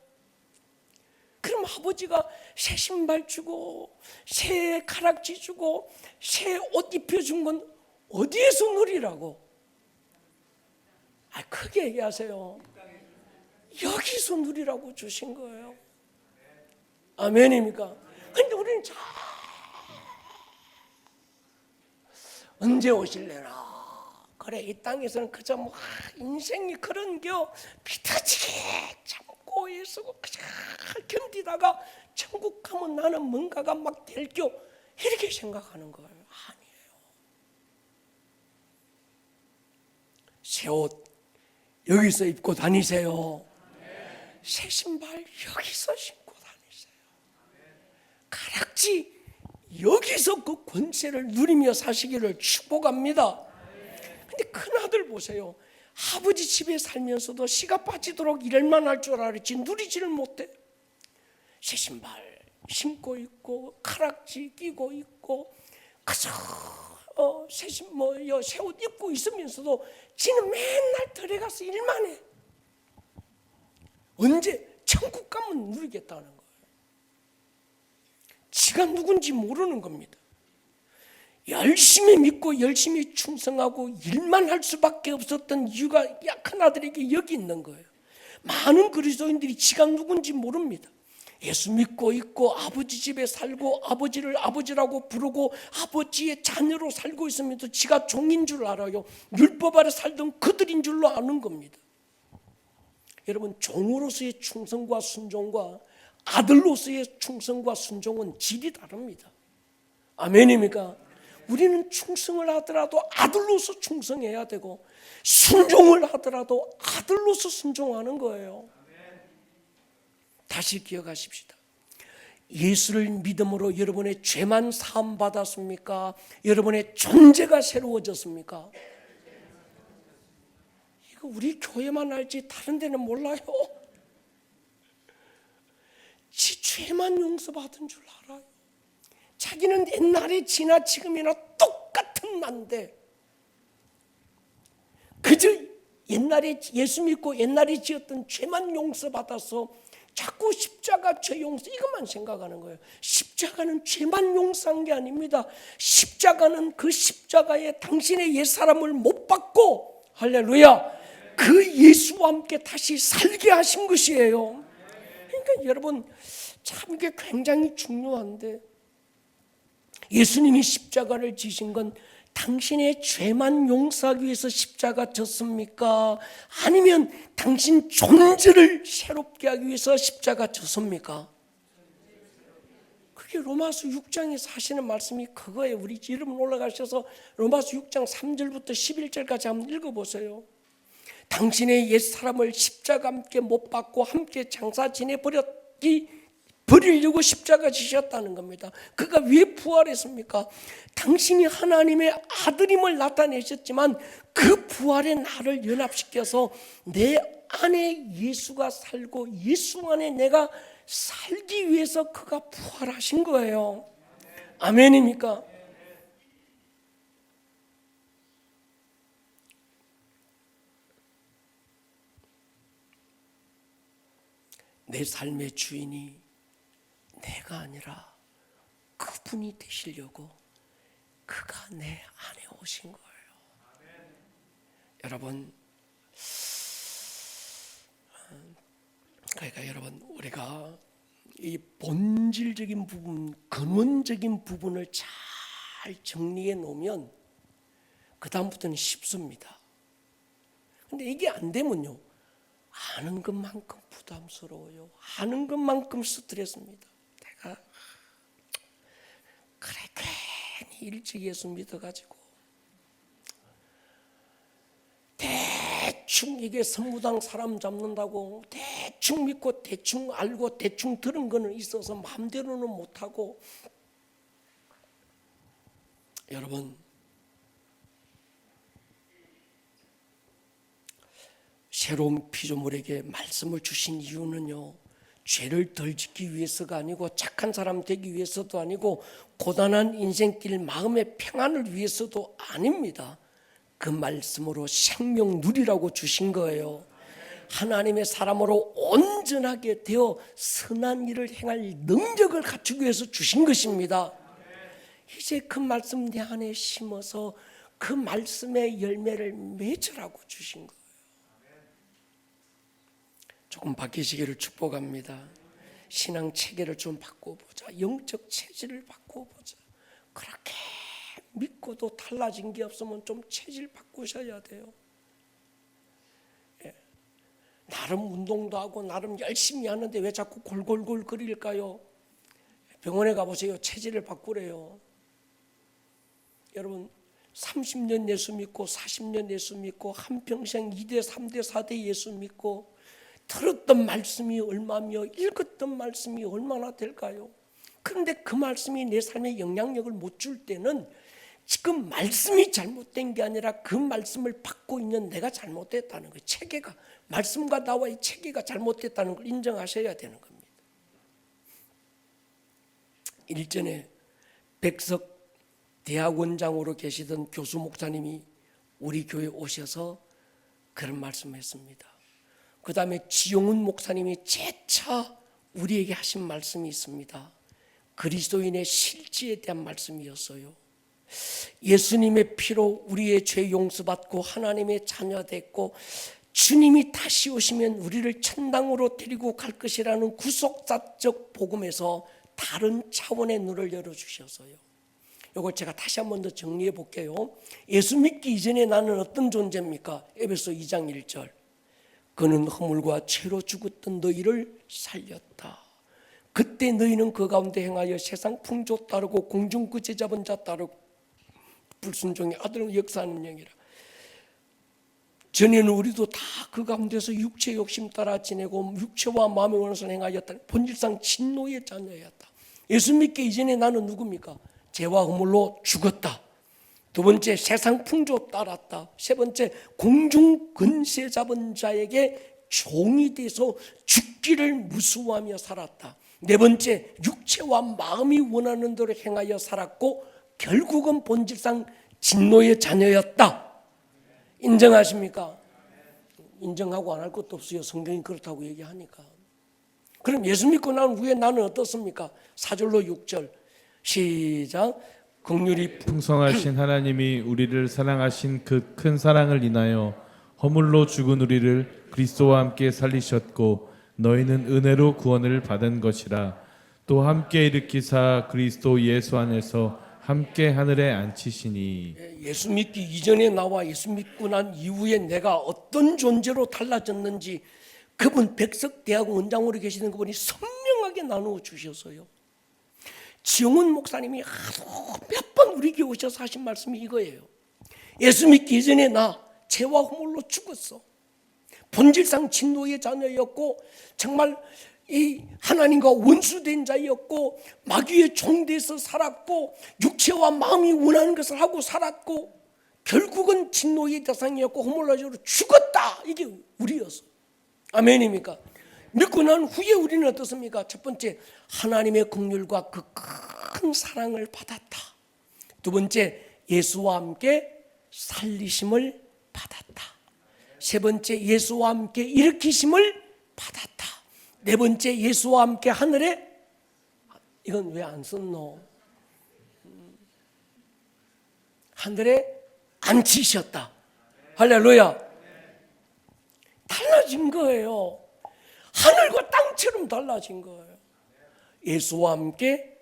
그럼 아버지가 새 신발 주고 새 가락지 주고 새 옷 입혀준 건 어디에서 누리라고? 크게 얘기하세요. 여기서 누리라고 주신 거예요. 아멘입니까? 근데 우리는 참 언제 오실래나 그래 이 땅에서는 그저 뭐 인생이 그런겨 비터지게 참고 애쓰고 그저 견디다가 천국 가면 나는 뭔가가 막 될겨 이렇게 생각하는 거예요. 아니에요. 새 옷 여기서 입고 다니세요. 새 신발 여기서 신고 다니세요. 가락지 여기서 그 권세를 누리며 사시기를 축복합니다. 근데 큰아들 보세요. 아버지 집에 살면서도 씨가 빠지도록 일만 할 줄 알았지 누리지를 못해. 새 신발 신고 있고 가락지 끼고 있고 그저 새 옷 입고 있으면서도 지는 맨날 들에 가서 일만 해. 언제 천국 가면 누리겠다는 거예요. 지가 누군지 모르는 겁니다. 열심히 믿고 열심히 충성하고 일만 할 수밖에 없었던 이유가 약한 아들에게 여기 있는 거예요. 많은 그리스도인들이 지가 누군지 모릅니다. 예수 믿고 있고 아버지 집에 살고 아버지를 아버지라고 부르고 아버지의 자녀로 살고 있으면서 지가 종인 줄 알아요. 율법 아래 살던 그들인 줄로 아는 겁니다. 여러분, 종으로서의 충성과 순종과 아들로서의 충성과 순종은 질이 다릅니다. 아멘입니까? 우리는 충성을 하더라도 아들로서 충성해야 되고 순종을 하더라도 아들로서 순종하는 거예요. 다시 기억하십시다. 예수를 믿음으로 여러분의 죄만 사함 받았습니까? 여러분의 존재가 새로워졌습니까? 이거 우리 교회만 알지 다른 데는 몰라요. 지 죄만 용서받은 줄 알아요. 자기는 옛날에 지나 지금이나 똑같은 난데 그저 옛날에 예수 믿고 옛날에 지었던 죄만 용서받아서 자꾸 십자가 죄 용서 이것만 생각하는 거예요. 십자가는 죄만 용서한 게 아닙니다. 십자가는 그 십자가에 당신의 옛사람을 못 받고 할렐루야 그 예수와 함께 다시 살게 하신 것이에요. 그러니까 여러분 참 이게 굉장히 중요한데 예수님이 십자가를 지신 건 당신의 죄만 용서하기 위해서 십자가 졌습니까? 아니면 당신 존재를 새롭게 하기 위해서 십자가 졌습니까? 그게 로마서 6장에서 하시는 말씀이 그거예요. 우리 이름 올라가셔서 로마서 6장 3절부터 11절까지 한번 읽어보세요. 당신의 옛사람을 십자가 함께 못 박고 함께 장사 버리려고 십자가 지셨다는 겁니다. 그가 왜 부활했습니까? 당신이 하나님의 아들임을 나타내셨지만 그 부활의 나를 연합시켜서 내 안에 예수가 살고 예수 안에 내가 살기 위해서 그가 부활하신 거예요. 아멘입니까? 내 삶의 주인이 내가 아니라 그분이 되시려고 그가 내 안에 오신 거예요. 여러분, 그러니까 여러분 우리가 이 본질적인 부분, 근원적인 부분을 잘 정리해 놓으면 그 다음부터는 쉽습니다. 근데 이게 안 되면요, 아는 것만큼 부담스러워요. 아는 것만큼 스트레스입니다. 내가 그래 괜히 일찍 예수 믿어가지고 대충 이게 선무당 사람 잡는다고 대충 믿고 대충 알고 대충 들은 거는 있어서 마음대로는 못하고 여러분 새로운 피조물에게 말씀을 주신 이유는요 죄를 덜 짓기 위해서가 아니고 착한 사람 되기 위해서도 아니고 고단한 인생길 마음의 평안을 위해서도 아닙니다. 그 말씀으로 생명 누리라고 주신 거예요. 하나님의 사람으로 온전하게 되어 선한 일을 행할 능력을 갖추기 위해서 주신 것입니다. 이제 그 말씀 내 안에 심어서 그 말씀의 열매를 맺으라고 주신 거예요. 조금 바뀌시기를 축복합니다. 신앙 체계를 좀 바꿔보자. 영적 체질을 바꿔보자. 그렇게 믿고도 달라진 게 없으면 좀 체질 바꾸셔야 돼요. 예. 나름 운동도 하고 나름 열심히 하는데 왜 자꾸 골골골 거릴까요? 병원에 가보세요. 체질을 바꾸래요. 여러분 30년 예수 믿고 40년 예수 믿고 한평생 2대 3대 4대 예수 믿고 들었던 말씀이 얼마며 읽었던 말씀이 얼마나 될까요? 그런데 그 말씀이 내 삶에 영향력을 못 줄 때는 지금 말씀이 잘못된 게 아니라 그 말씀을 받고 있는 내가 잘못됐다는 거예요. 체계가, 말씀과 나와의 체계가 잘못됐다는 걸 인정하셔야 되는 겁니다. 일전에 백석 대학원장으로 계시던 교수 목사님이 우리 교회에 오셔서 그런 말씀을 했습니다. 그 다음에 지용훈 목사님이 재차 우리에게 하신 말씀이 있습니다. 그리스도인의 실지에 대한 말씀이었어요. 예수님의 피로 우리의 죄 용서받고 하나님의 자녀 됐고 주님이 다시 오시면 우리를 천당으로 데리고 갈 것이라는 구속사적 복음에서 다른 차원의 눈을 열어주셔서요. 이걸 제가 다시 한 번 더 정리해 볼게요. 예수 믿기 이전에 나는 어떤 존재입니까? 에베소 2장 1절. 그는 허물과 죄로 죽었던 너희를 살렸다. 그때 너희는 그 가운데 행하여 세상 풍조 따르고 공중 그제 잡은 자 따르고 불순종의 아들로 역사하는 영이라. 전에는 우리도 다 그 가운데서 육체 욕심 따라 지내고 육체와 마음의 원하를 행하였다. 본질상 진노의 자녀였다. 예수 믿기 이전에 나는 누굽니까? 죄와 허물로 죽었다. 두 번째, 세상 풍조 따랐다. 세 번째, 공중 근세 잡은 자에게 종이 돼서 죽기를 무수하며 살았다. 네 번째, 육체와 마음이 원하는 대로 행하여 살았고 결국은 본질상 진노의 자녀였다. 인정하십니까? 인정하고 안 할 것도 없어요. 성경이 그렇다고 얘기하니까. 그럼 예수 믿고 난 후에 나는 어떻습니까? 4절로 6절 시작. 긍휼이 풍성하신 하나님이 우리를 사랑하신 그 큰 사랑을 인하여 허물로 죽은 우리를 그리스도와 함께 살리셨고 너희는 은혜로 구원을 받은 것이라. 또 함께 일으키사 그리스도 예수 안에서 함께 하늘에 앉히시니. 예수 믿기 이전에 나와 예수 믿고 난 이후에 내가 어떤 존재로 달라졌는지 그분 백석대학 원장으로 계시는 그분이 선명하게 나누어 주셨어요. 지용훈 목사님이 하도 몇 번 우리 교회 오셔서 하신 말씀이 이거예요. 예수 믿기 이전에 나 죄와 허물로 죽었어. 본질상 진노의 자녀였고 정말 이 하나님과 원수된 자였고 마귀의 종돼서 살았고 육체와 마음이 원하는 것을 하고 살았고 결국은 진노의 대상이었고 허물로 죽었다. 이게 우리였어. 아멘입니까? 믿고 난 후에 우리는 어떻습니까? 첫 번째, 하나님의 긍휼과 그 큰 사랑을 받았다. 두 번째, 예수와 함께 살리심을 받았다. 세 번째, 예수와 함께 일으키심을 받았다. 네 번째, 예수와 함께 하늘에, 이건 왜 안 썼노? 하늘에 앉히셨다. 할렐루야. 달라진 거예요. 하늘과 땅처럼 달라진 거예요. 예수와 함께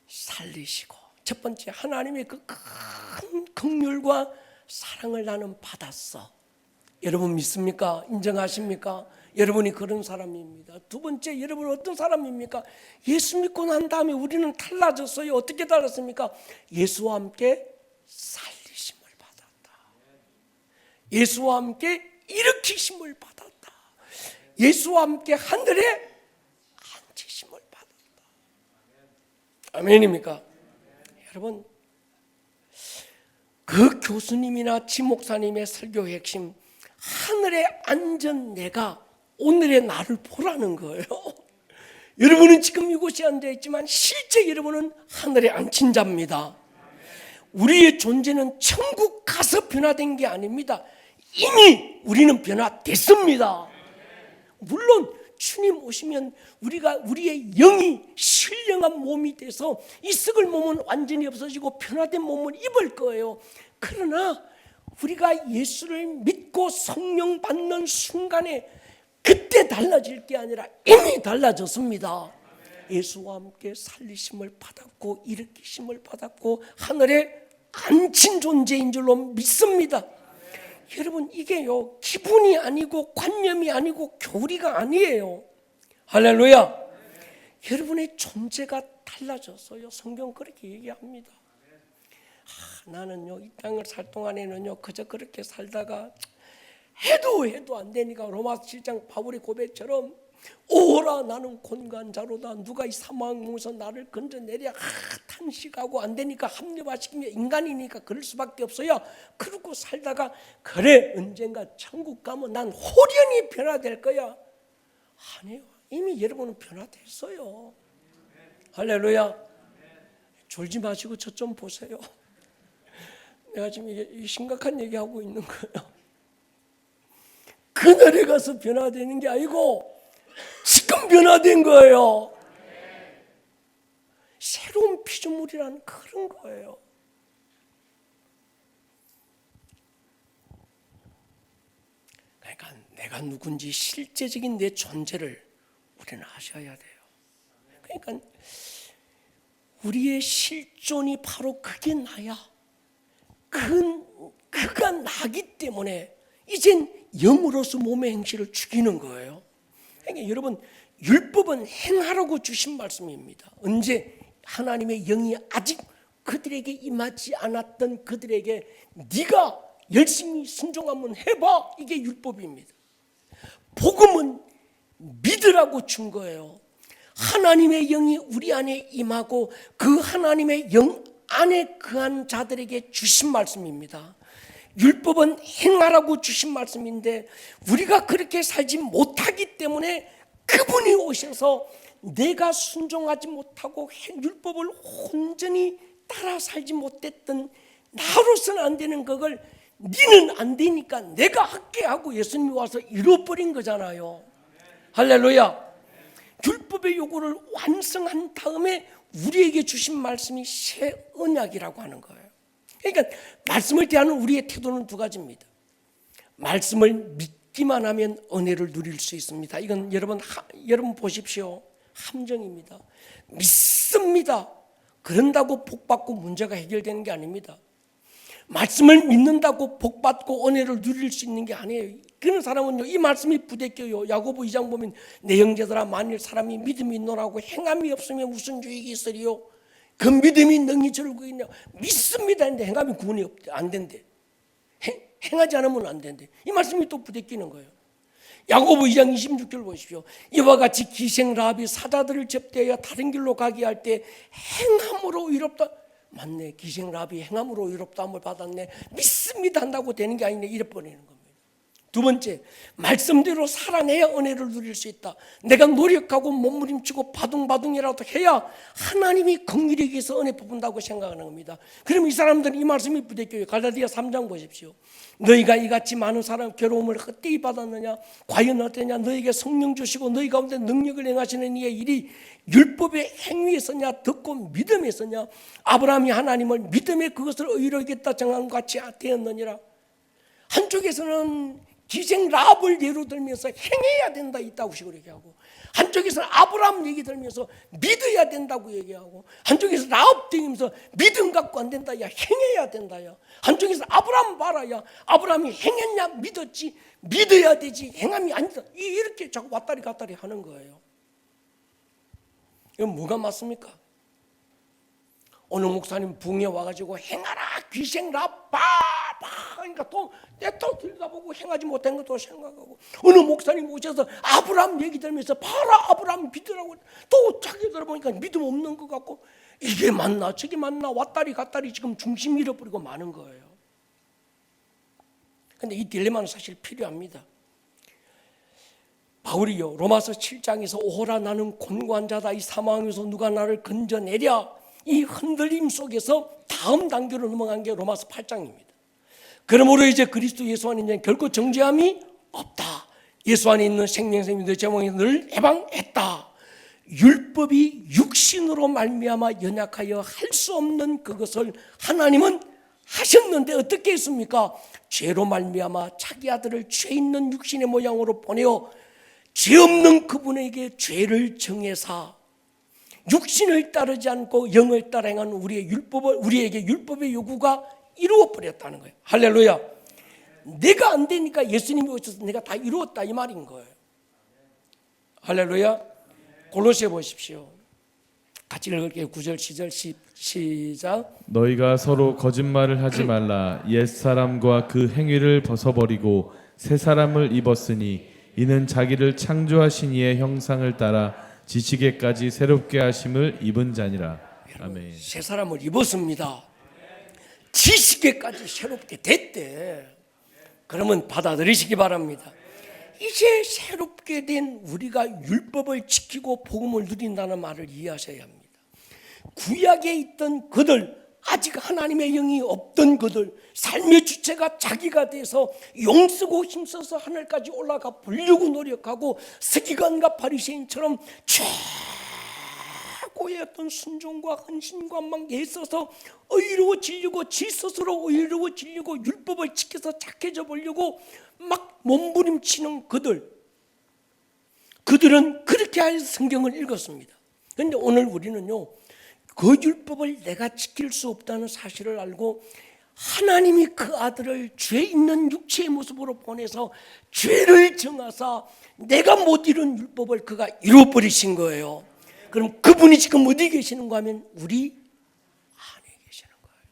살리시고. 첫 번째, 하나님의 그 큰 긍휼과 사랑을 나는 받았어. 여러분 믿습니까? 인정하십니까? 여러분이 그런 사람입니다. 두 번째, 여러분 어떤 사람입니까? 예수 믿고 난 다음에 우리는 달라졌어요. 어떻게 달랐습니까? 예수와 함께 살리심을 받았다. 예수와 함께 일으키심을 받았다. 예수와 함께 하늘에 앉히심을 받았다. 아멘입니까? 여러분, 그 교수님이나 지목사님의 설교 핵심, 하늘에 앉은 내가 오늘의 나를 보라는 거예요. 여러분은 지금 이곳에 앉아있지만 실제 여러분은 하늘에 앉힌 자입니다. 우리의 존재는 천국 가서 변화된 게 아닙니다. 이미 우리는 변화됐습니다. 물론 주님 오시면 우리의 영이 신령한 몸이 돼서 이 썩을 몸은 완전히 없어지고 변화된 몸을 입을 거예요. 그러나 우리가 예수를 믿고 성령 받는 순간에 그때 달라질 게 아니라 이미 달라졌습니다. 예수와 함께 살리심을 받았고 일으키심을 받았고 하늘에 앉힌 존재인 줄로 믿습니다. 여러분, 이게요, 기분이 아니고 관념이 아니고 교리가 아니에요. 할렐루야. 여러분의 존재가 달라졌어요. 성경 그렇게 얘기합니다. 나는요, 이 땅을 살 동안에는요, 그저 그렇게 살다가 해도 안 되니까 로마서 7장 바울의 고백처럼 오라 나는 곤간자로다. 누가 이 사망 몸에서 나를 건져내랴. 탄식하고 안 되니까 합리화시키며 인간이니까 그럴 수밖에 없어요. 그러고 살다가 그래 언젠가 천국 가면 난 호련히 변화될 거야. 아니요, 이미 여러분은 변화됐어요. 할렐루야. 졸지 마시고 저 좀 보세요. 내가 지금 이게 심각한 얘기하고 있는 거예요. 그날에 가서 변화되는 게 아니고 지금 변화된 거예요. 새로운 피조물이라는 그런 거예요. 그러니까 내가 누군지 실제적인 내 존재를 우리는 아셔야 돼요. 그러니까 우리의 실존이 바로 그게 나야. 그가 나기 때문에 이젠 영으로서 몸의 행실을 죽이는 거예요. 그러니까 여러분, 율법은 행하라고 주신 말씀입니다. 언제? 하나님의 영이 아직 그들에게 임하지 않았던 그들에게 네가 열심히 순종하면 해봐. 이게 율법입니다. 복음은 믿으라고 준 거예요. 하나님의 영이 우리 안에 임하고 그 하나님의 영 안에 거한 자들에게 주신 말씀입니다. 율법은 행하라고 주신 말씀인데 우리가 그렇게 살지 못하기 때문에 그분이 오셔서 내가 순종하지 못하고 율법을 온전히 따라 살지 못했던 나로서는 안 되는 그걸 니는 안 되니까 내가 할게 하고 예수님이 와서 이뤄버린 거잖아요. 할렐루야. 율법의 요구를 완성한 다음에 우리에게 주신 말씀이 새 언약이라고 하는 거예요. 그러니까 말씀을 대하는 우리의 태도는 두 가지입니다. 말씀을 믿기만 하면 은혜를 누릴 수 있습니다. 이건 여러분 보십시오. 함정입니다. 믿습니다. 그런다고 복받고 문제가 해결되는 게 아닙니다. 말씀을 믿는다고 복받고 은혜를 누릴 수 있는 게 아니에요. 그런 사람은요, 이 말씀이 부대껴요. 야고보 2장 보면 내 형제들아, 만일 사람이 믿음이 있노라고 행함이 없으면 무슨 유익이 있으리요? 그 믿음이 능히 저를 구했냐? 믿습니다 했는데 행함이 구원이 안 된대. 행하지 않으면 안 된대. 이 말씀이 또 부대끼는 거예요. 야고보 2장 26절 보십시오. 이와 같이 기생 라합이 사자들을 접대하여 다른 길로 가게 할 때 행함으로 의롭다. 맞네. 기생 라합이 행함으로 의롭다함을 받았네. 믿습니다 한다고 되는 게 아니네. 이래버리는 겁니다. 두 번째, 말씀대로 살아내야 은혜를 누릴 수 있다. 내가 노력하고 몸부림치고 바둥바둥이라도 해야 하나님이 긍휼히 여기서 은혜 뽑는다고 생각하는 겁니다. 그럼 이 사람들은 이 말씀이 부대껴요. 갈라디아 3장 보십시오. 너희가 이같이 많은 사람 괴로움을 헛되이 받았느냐? 과연 어떠냐? 너희에게 성령 주시고 너희 가운데 능력을 행하시는 이의 일이 율법의 행위에서냐 듣고 믿음에서냐? 아브라함이 하나님을 믿음에 그것을 의로 여겼다 정한 것 같이 되었느니라. 한쪽에서는 기생 라합을 예로 들면서 행해야 된다 이따고 식으로 얘기하고, 한쪽에서는 아브라함 얘기 들면서 믿어야 된다고 얘기하고, 한쪽에서 라합 들면서 믿음 갖고 안 된다, 야 행해야 된다, 야 한쪽에서 아브라함 봐라, 야 아브라함이 행했냐? 믿었지, 믿어야 되지, 행함이 아니다, 이렇게 자꾸 왔다리 갔다리 하는 거예요. 이건 뭐가 맞습니까? 어느 목사님 붕에 와가지고 행하라 귀생 라합 그러니까 또 들여다보고 행하지 못한 것도 생각하고, 어느 목사님 오셔서 아브라함 얘기 들으면서 봐라 아브라함 믿으라고, 또 자기 들어보니까 믿음 없는 것 같고, 이게 맞나 저게 맞나 왔다리 갔다리 지금 중심 잃어버리고 마는 거예요. 그런데 이 딜레마는 사실 필요합니다. 바울이요 로마서 7장에서 오호라 나는 곤고한 자다, 이 사망에서 누가 나를 건져내랴, 이 흔들림 속에서 다음 단계로 넘어간 게 로마서 8장입니다. 그러므로 이제 그리스도 예수 안에 있는 결코 정죄함이 없다. 예수 안에 있는 생명샘이 너 제목에 늘 해방했다. 율법이 육신으로 말미암아 연약하여 할 수 없는 그것을 하나님은 하셨는데 어떻게 했습니까? 죄로 말미암아 자기 아들을 죄 있는 육신의 모양으로 보내어 죄 없는 그분에게 죄를 정해사 육신을 따르지 않고 영을 따라 행하는 우리에게 율법의 요구가 이루어버렸다는 거예요. 할렐루야. 내가 안 되니까 예수님이 오셔서 내가 다 이루었다 이 말인 거예요. 할렐루야. 골로새 보십시오. 같이 읽을게요. 9절 10절 시작. 너희가 서로 거짓말을 하지 말라. 옛 사람과 그 행위를 벗어버리고 새 사람을 입었으니 이는 자기를 창조하신 이의 형상을 따라 지식에까지 새롭게 하심을 입은 자니라. 아멘. 새 사람을 입었습니다. 지식에까지 새롭게 됐대. 그러면 받아들이시기 바랍니다. 이제 새롭게 된 우리가 율법을 지키고 복음을 누린다는 말을 이해하셔야 합니다. 구약에 있던 그들, 아직 하나님의 영이 없던 그들, 삶의 주체가 자기가 돼서 용쓰고 힘써서 하늘까지 올라가 보려고 노력하고 서기관과 바리새인처럼 최고의 어떤 순종과 헌신과 막 애써서 의로워지려고 지 스스로 의로워지려고 율법을 지켜서 착해져 보려고 막 몸부림치는 그들은 그렇게 해서 성경을 읽었습니다. 그런데 오늘 우리는요, 그 율법을 내가 지킬 수 없다는 사실을 알고 하나님이 그 아들을 죄 있는 육체의 모습으로 보내서 죄를 정하사 내가 못 이룬 율법을 그가 이루어버리신 거예요. 그럼 그분이 지금 어디 계시는가 하면 우리 안에 계시는 거예요.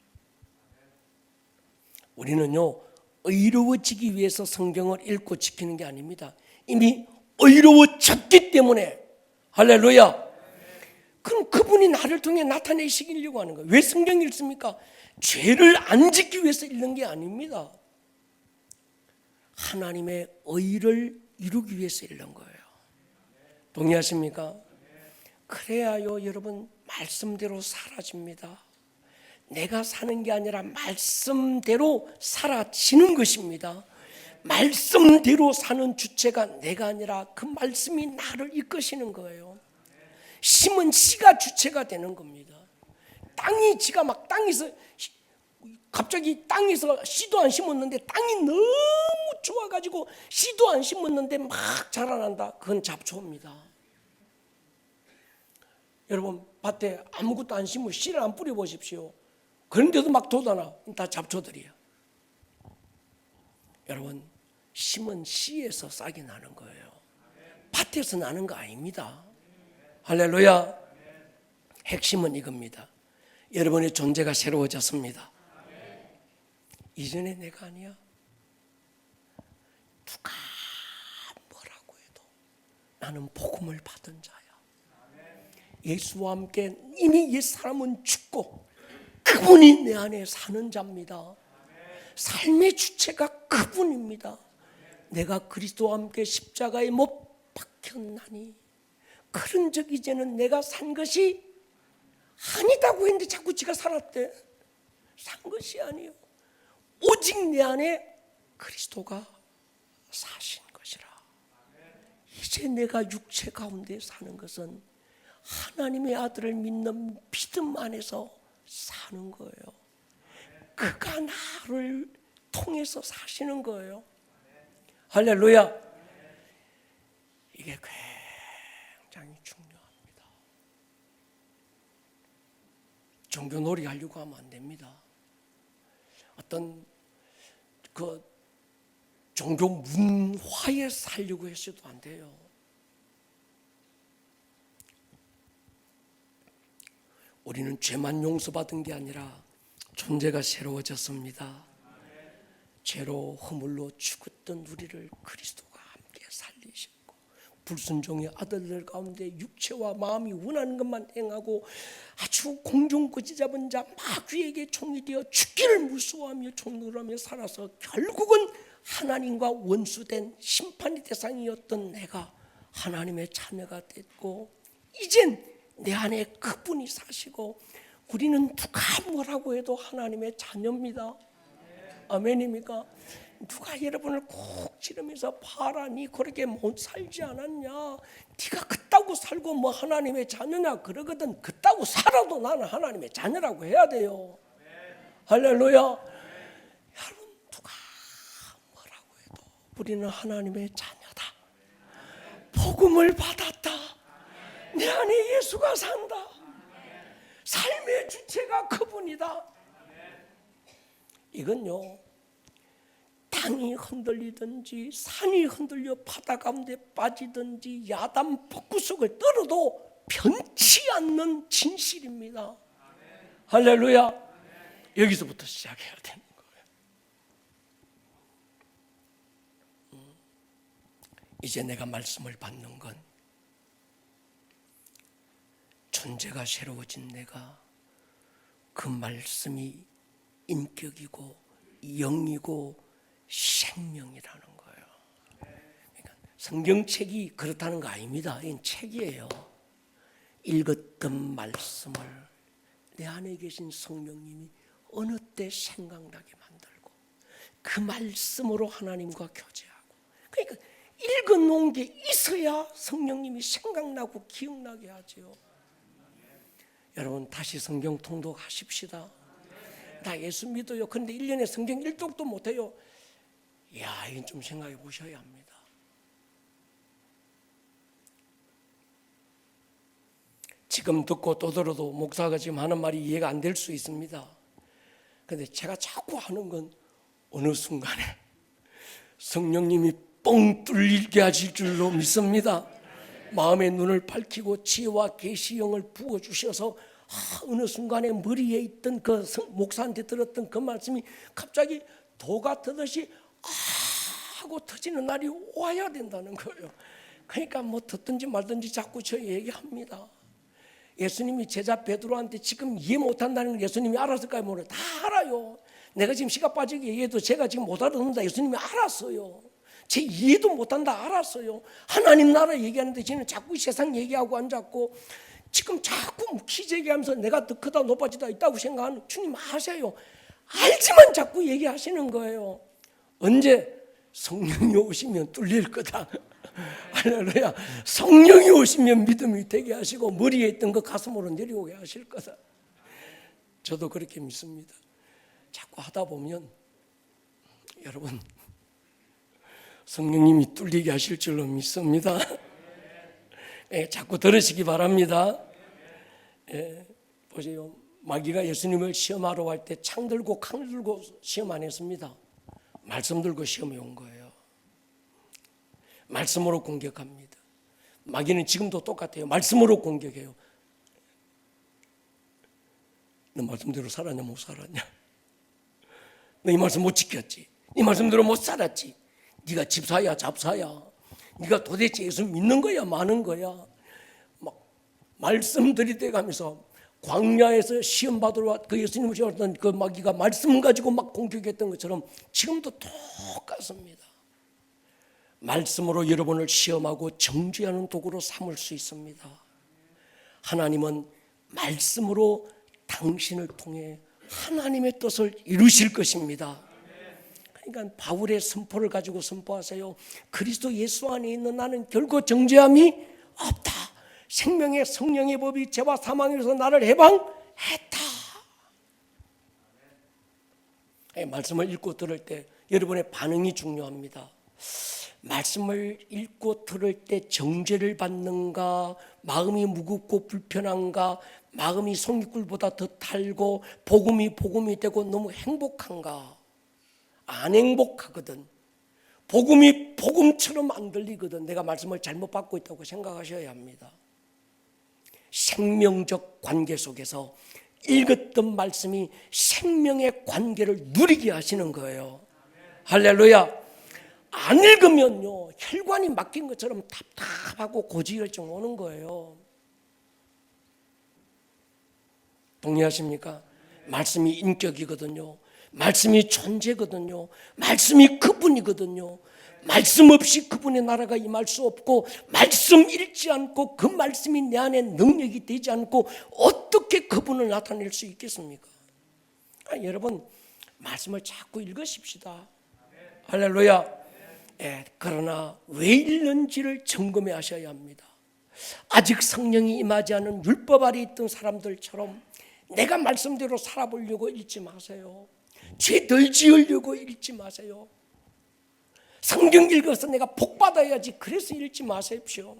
우리는요, 의로워지기 위해서 성경을 읽고 지키는 게 아닙니다. 이미 의로워졌기 때문에. 할렐루야. 그럼 그분이 나를 통해 나타내시려고 하는 거예요. 왜 성경 읽습니까? 죄를 안 짓기 위해서 읽는 게 아닙니다. 하나님의 의를 이루기 위해서 읽는 거예요. 동의하십니까? 그래야요, 여러분, 말씀대로 사라집니다. 내가 사는 게 아니라 말씀대로 사라지는 것입니다. 말씀대로 사는 주체가 내가 아니라 그 말씀이 나를 이끄시는 거예요. 심은 씨가 주체가 되는 겁니다. 땅이 지가 막 땅에서 갑자기 땅에서 씨도 안 심었는데 땅이 너무 좋아가지고 씨도 안 심었는데 막 자라난다. 그건 잡초입니다. 여러분, 밭에 아무것도 안 심고 씨를 안 뿌려보십시오. 그런데도 막 돋아나. 다 잡초들이야. 여러분, 심은 씨에서 싹이 나는 거예요. 밭에서 나는 거 아닙니다. 할렐루야. 핵심은 이겁니다. 여러분의 존재가 새로워졌습니다. 이전에 내가 아니야. 누가 뭐라고 해도 나는 복음을 받은 자야. 예수와 함께 이미 옛사람은 죽고 그분이 내 안에 사는 자입니다. 삶의 주체가 그분입니다. 내가 그리스도와 함께 십자가에 못 박혔나니 그런 적 이제는 내가 산 것이 아니다고 했는데 자꾸 지가 살았대. 산 것이 아니요, 오직 내 안에 그리스도가 사신 것이라. 이제 내가 육체 가운데 사는 것은 하나님의 아들을 믿는 믿음 안에서 사는 거예요. 그가 나를 통해서 사시는 거예요. 할렐루야. 이게 굉장히 중요합니다. 종교놀이 하려고 하면 안 됩니다. 어떤 그 종교 문화에 살려고 해서도 안 돼요. 우리는 죄만 용서받은 게 아니라 존재가 새로워졌습니다. 죄로 허물로 죽었던 우리를 그리스도가 함께 살리셨고, 불순종의 아들들 가운데 육체와 마음이 원하는 것만 행하고 아주 공중거지 잡은 자 마귀에게 종이 되어 죽기를 무서워하며 종노하며 살아서 결국은 하나님과 원수된 심판의 대상이었던 내가 하나님의 자녀가 됐고, 이젠 내 안에 그분이 사시고, 우리는 누가 뭐라고 해도 하나님의 자녀입니다. 아멘입니까? 누가 여러분을 콕 찌르면서 봐라, 니 그렇게 못 살지 않았냐, 네가 그따구 살고 뭐 하나님의 자녀냐 그러거든. 그따구 살아도 나는 하나님의 자녀라고 해야 돼요. 할렐루야. 여러분, 누가 뭐라고 해도 우리는 하나님의 자녀다. 복음을 받았다. 내 안에 예수가 산다. 삶의 주체가 그분이다. 이건요, 땅이 흔들리든지 산이 흔들려 바다 가운데 빠지든지 야단 폭구석을 떨어도 변치 않는 진실입니다. 할렐루야. 여기서부터 시작해야 되는 거예요. 이제 내가 말씀을 받는 건 존재가 새로워진 내가 그 말씀이 인격이고 영이고 생명이라는 거예요. 그러니까 성경책이 그렇다는 거 아닙니다. 이건 책이에요. 읽었던 말씀을 내 안에 계신 성령님이 어느 때 생각나게 만들고 그 말씀으로 하나님과 교제하고, 그러니까 읽어놓은 게 있어야 성령님이 생각나고 기억나게 하죠. 여러분 다시 성경 통독하십시다. 나 예수 믿어요. 그런데 1년에 성경 1독도 못해요. 이야, 이건 좀 생각해 보셔야 합니다. 지금 듣고 또 들어도 목사가 지금 하는 말이 이해가 안 될 수 있습니다. 그런데 제가 자꾸 하는 건 어느 순간에 성령님이 뻥 뚫리게 하실 줄로 믿습니다. 마음의 눈을 밝히고 지혜와 계시형을 부어주셔서 어느 순간에 머리에 있던 그 목사한테 들었던 그 말씀이 갑자기 도가 터듯이 하고 터지는 날이 와야 된다는 거예요. 그러니까 뭐 듣든지 말든지 자꾸 저 얘기합니다. 예수님이 제자 베드로한테 지금 이해 못한다는 걸 예수님이 알았을까요? 모르요. 다 알아요. 내가 지금 시가 빠지게 얘기해도 제가 지금 못 알아듣는다 예수님이 알았어요. 제 이해도 못한다 알았어요. 하나님 나라 얘기하는데 쟤는 자꾸 세상 얘기하고 앉았고 지금 자꾸 기재기하면서 내가 더 크다 높아지다 있다고 생각하는 주님 아세요. 알지만 자꾸 얘기하시는 거예요. 언제? 성령이 오시면 뚫릴 거다. 할렐루야. 성령이 오시면 믿음이 되게 하시고 머리에 있던 거 가슴으로 내려오게 하실 거다. 저도 그렇게 믿습니다. 자꾸 하다 보면 여러분 성령님이 뚫리게 하실 줄로 믿습니다. 자꾸 들으시기 바랍니다. 보세요. 마귀가 예수님을 시험하러 갈 때 창 들고 칼 들고 시험 안 했습니다. 말씀 들고 시험해 온 거예요. 말씀으로 공격합니다. 마귀는 지금도 똑같아요. 말씀으로 공격해요. 너 말씀대로 살았냐 못 살았냐? 너 이 말씀 못 지켰지? 이 말씀대로 못 살았지? 네가 집사야 잡사야? 네가 도대체 예수 믿는 거야 마는 거야? 막 말씀 들이대가면서 광야에서 시험 받으러 그 예수님을 시험했던 그 마귀가 말씀 가지고 막 공격했던 것처럼 지금도 똑같습니다. 말씀으로 여러분을 시험하고 정죄하는 도구로 삼을 수 있습니다. 하나님은 말씀으로 당신을 통해 하나님의 뜻을 이루실 것입니다. 그러니까 바울의 선포를 가지고 선포하세요. 그리스도 예수 안에 있는 나는 결코 정죄함이 없다. 생명의 성령의 법이 죄와 사망에서 나를 해방했다. 말씀을 읽고 들을 때 여러분의 반응이 중요합니다. 말씀을 읽고 들을 때 정죄를 받는가, 마음이 무겁고 불편한가, 마음이 송이꿀보다 더 달고 복음이 되고 너무 행복한가? 안 행복하거든. 복음이 복음처럼 안 들리거든. 내가 말씀을 잘못 받고 있다고 생각하셔야 합니다. 생명적 관계 속에서 읽었던 말씀이 생명의 관계를 누리게 하시는 거예요. 할렐루야. 안 읽으면요 혈관이 막힌 것처럼 답답하고 고지혈증 오는 거예요. 동의하십니까? 말씀이 인격이거든요. 말씀이 존재거든요. 말씀이 그분이거든요. 말씀 없이 그분의 나라가 임할 수 없고, 말씀 읽지 않고 그 말씀이 내 안에 능력이 되지 않고 어떻게 그분을 나타낼 수 있겠습니까? 여러분 말씀을 자꾸 읽으십시다. 할렐루야. 그러나 왜 읽는지를 점검해 하셔야 합니다. 아직 성령이 임하지 않은 율법 아래 있던 사람들처럼 내가 말씀대로 살아보려고 읽지 마세요. 죄 덜 지으려고 읽지 마세요. 성경 읽어서 내가 복 받아야지 그래서 읽지 마십시오.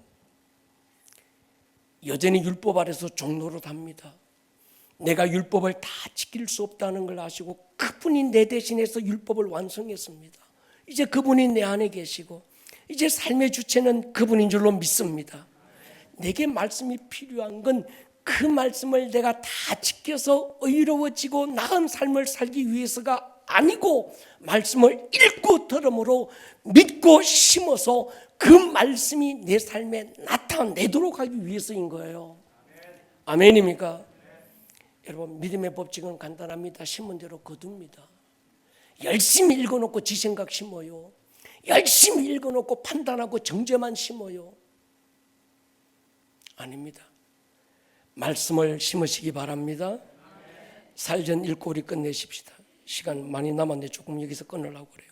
여전히 율법 아래서 종노릇합니다. 내가 율법을 다 지킬 수 없다는 걸 아시고 그분이 내 대신해서 율법을 완성했습니다. 이제 그분이 내 안에 계시고 이제 삶의 주체는 그분인 줄로 믿습니다. 내게 말씀이 필요한 건 그 말씀을 내가 다 지켜서 의로워지고 나은 삶을 살기 위해서가 아니고 말씀을 읽고 들음으로 믿고 심어서 그 말씀이 내 삶에 나타내도록 하기 위해서인 거예요. 아멘입니까? 여러분, 믿음의 법칙은 간단합니다. 심은 대로 거둡니다. 열심히 읽어놓고 지 생각 심어요. 열심히 읽어놓고 판단하고 정죄만 심어요. 아닙니다. 말씀을 심으시기 바랍니다. 살전 읽고 우리 끝내십시다. 시간 많이 남았는데 조금 여기서 끊으려고 그래요.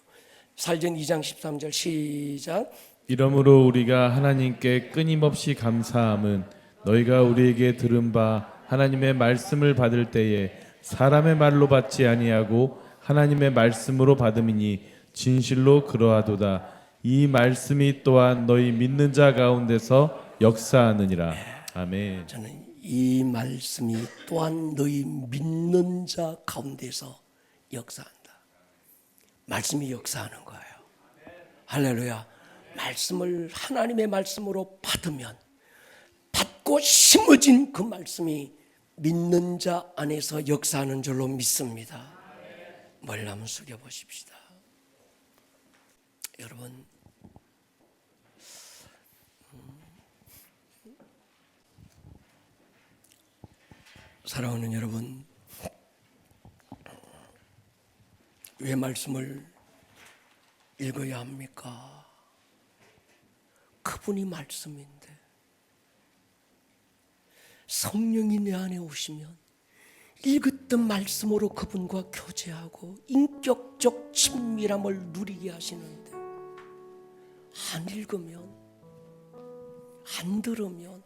살전 2장 13절 시작. 이러므로 우리가 하나님께 끊임없이 감사함은 너희가 우리에게 들은 바 하나님의 말씀을 받을 때에 사람의 말로 받지 아니하고 하나님의 말씀으로 받음이니 진실로 그러하도다. 이 말씀이 또한 너희 믿는 자 가운데서 역사하느니라. 아멘. 저는 이 말씀이 또한 너희 믿는 자 가운데서 역사한다. 말씀이 역사하는 거예요. 할렐루야. 말씀을 하나님의 말씀으로 받으면 받고 심어진 그 말씀이 믿는 자 안에서 역사하는 줄로 믿습니다. 머리를 한번 숙여보십시다. 여러분, 사랑하는 여러분, 왜 말씀을 읽어야 합니까? 그분이 말씀인데 성령이 내 안에 오시면 읽었던 말씀으로 그분과 교제하고 인격적 친밀함을 누리게 하시는데 안 읽으면, 안 들으면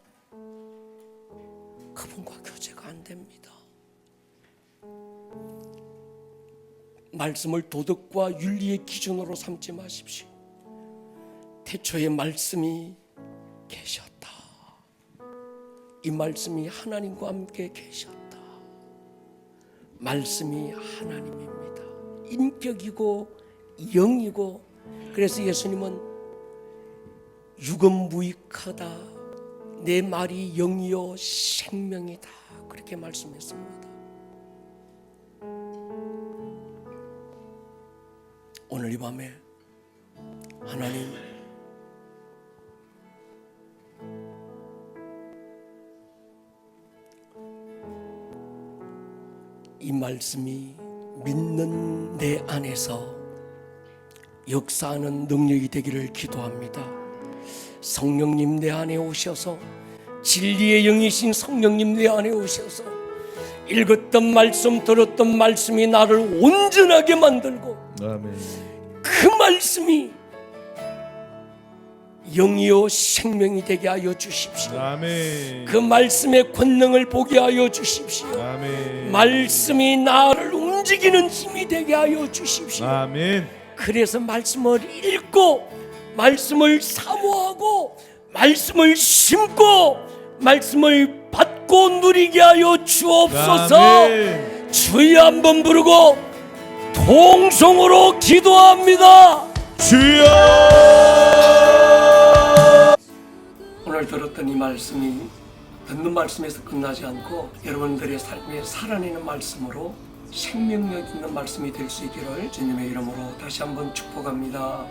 그분과 교제가 안 됩니다. 말씀을 도덕과 윤리의 기준으로 삼지 마십시오. 태초에 말씀이 계셨다. 이 말씀이 하나님과 함께 계셨다. 말씀이 하나님입니다. 인격이고 영이고, 그래서 예수님은 유검무익하다. 내 말이 영이요 생명이다. 그렇게 말씀했습니다. 오늘 이 밤에 하나님, 이 말씀이 믿는 내 안에서 역사하는 능력이 되기를 기도합니다. 성령님 내 안에 오셔서, 진리의 영이신 성령님 내 안에 오셔서 읽었던 말씀, 들었던 말씀이 나를 온전하게 만들고 아멘. 그 말씀이 영이요 생명이 되게 하여 주십시오. 아멘. 그 말씀의 권능을 보게 하여 주십시오. 아멘. 말씀이 나를 움직이는 힘이 되게 하여 주십시오. 아멘. 그래서 말씀을 읽고 말씀을 사모하고 말씀을 심고 말씀을 받고 누리게 하여 주옵소서. 아멘. 주여 한번 부르고 통성으로 기도합니다. 주여. 오늘 들었던 이 말씀이 듣는 말씀에서 끝나지 않고 여러분들의 삶에 살아내는 말씀으로 생명력 있는 말씀이 될 수 있기를 주님의 이름으로 다시 한번 축복합니다.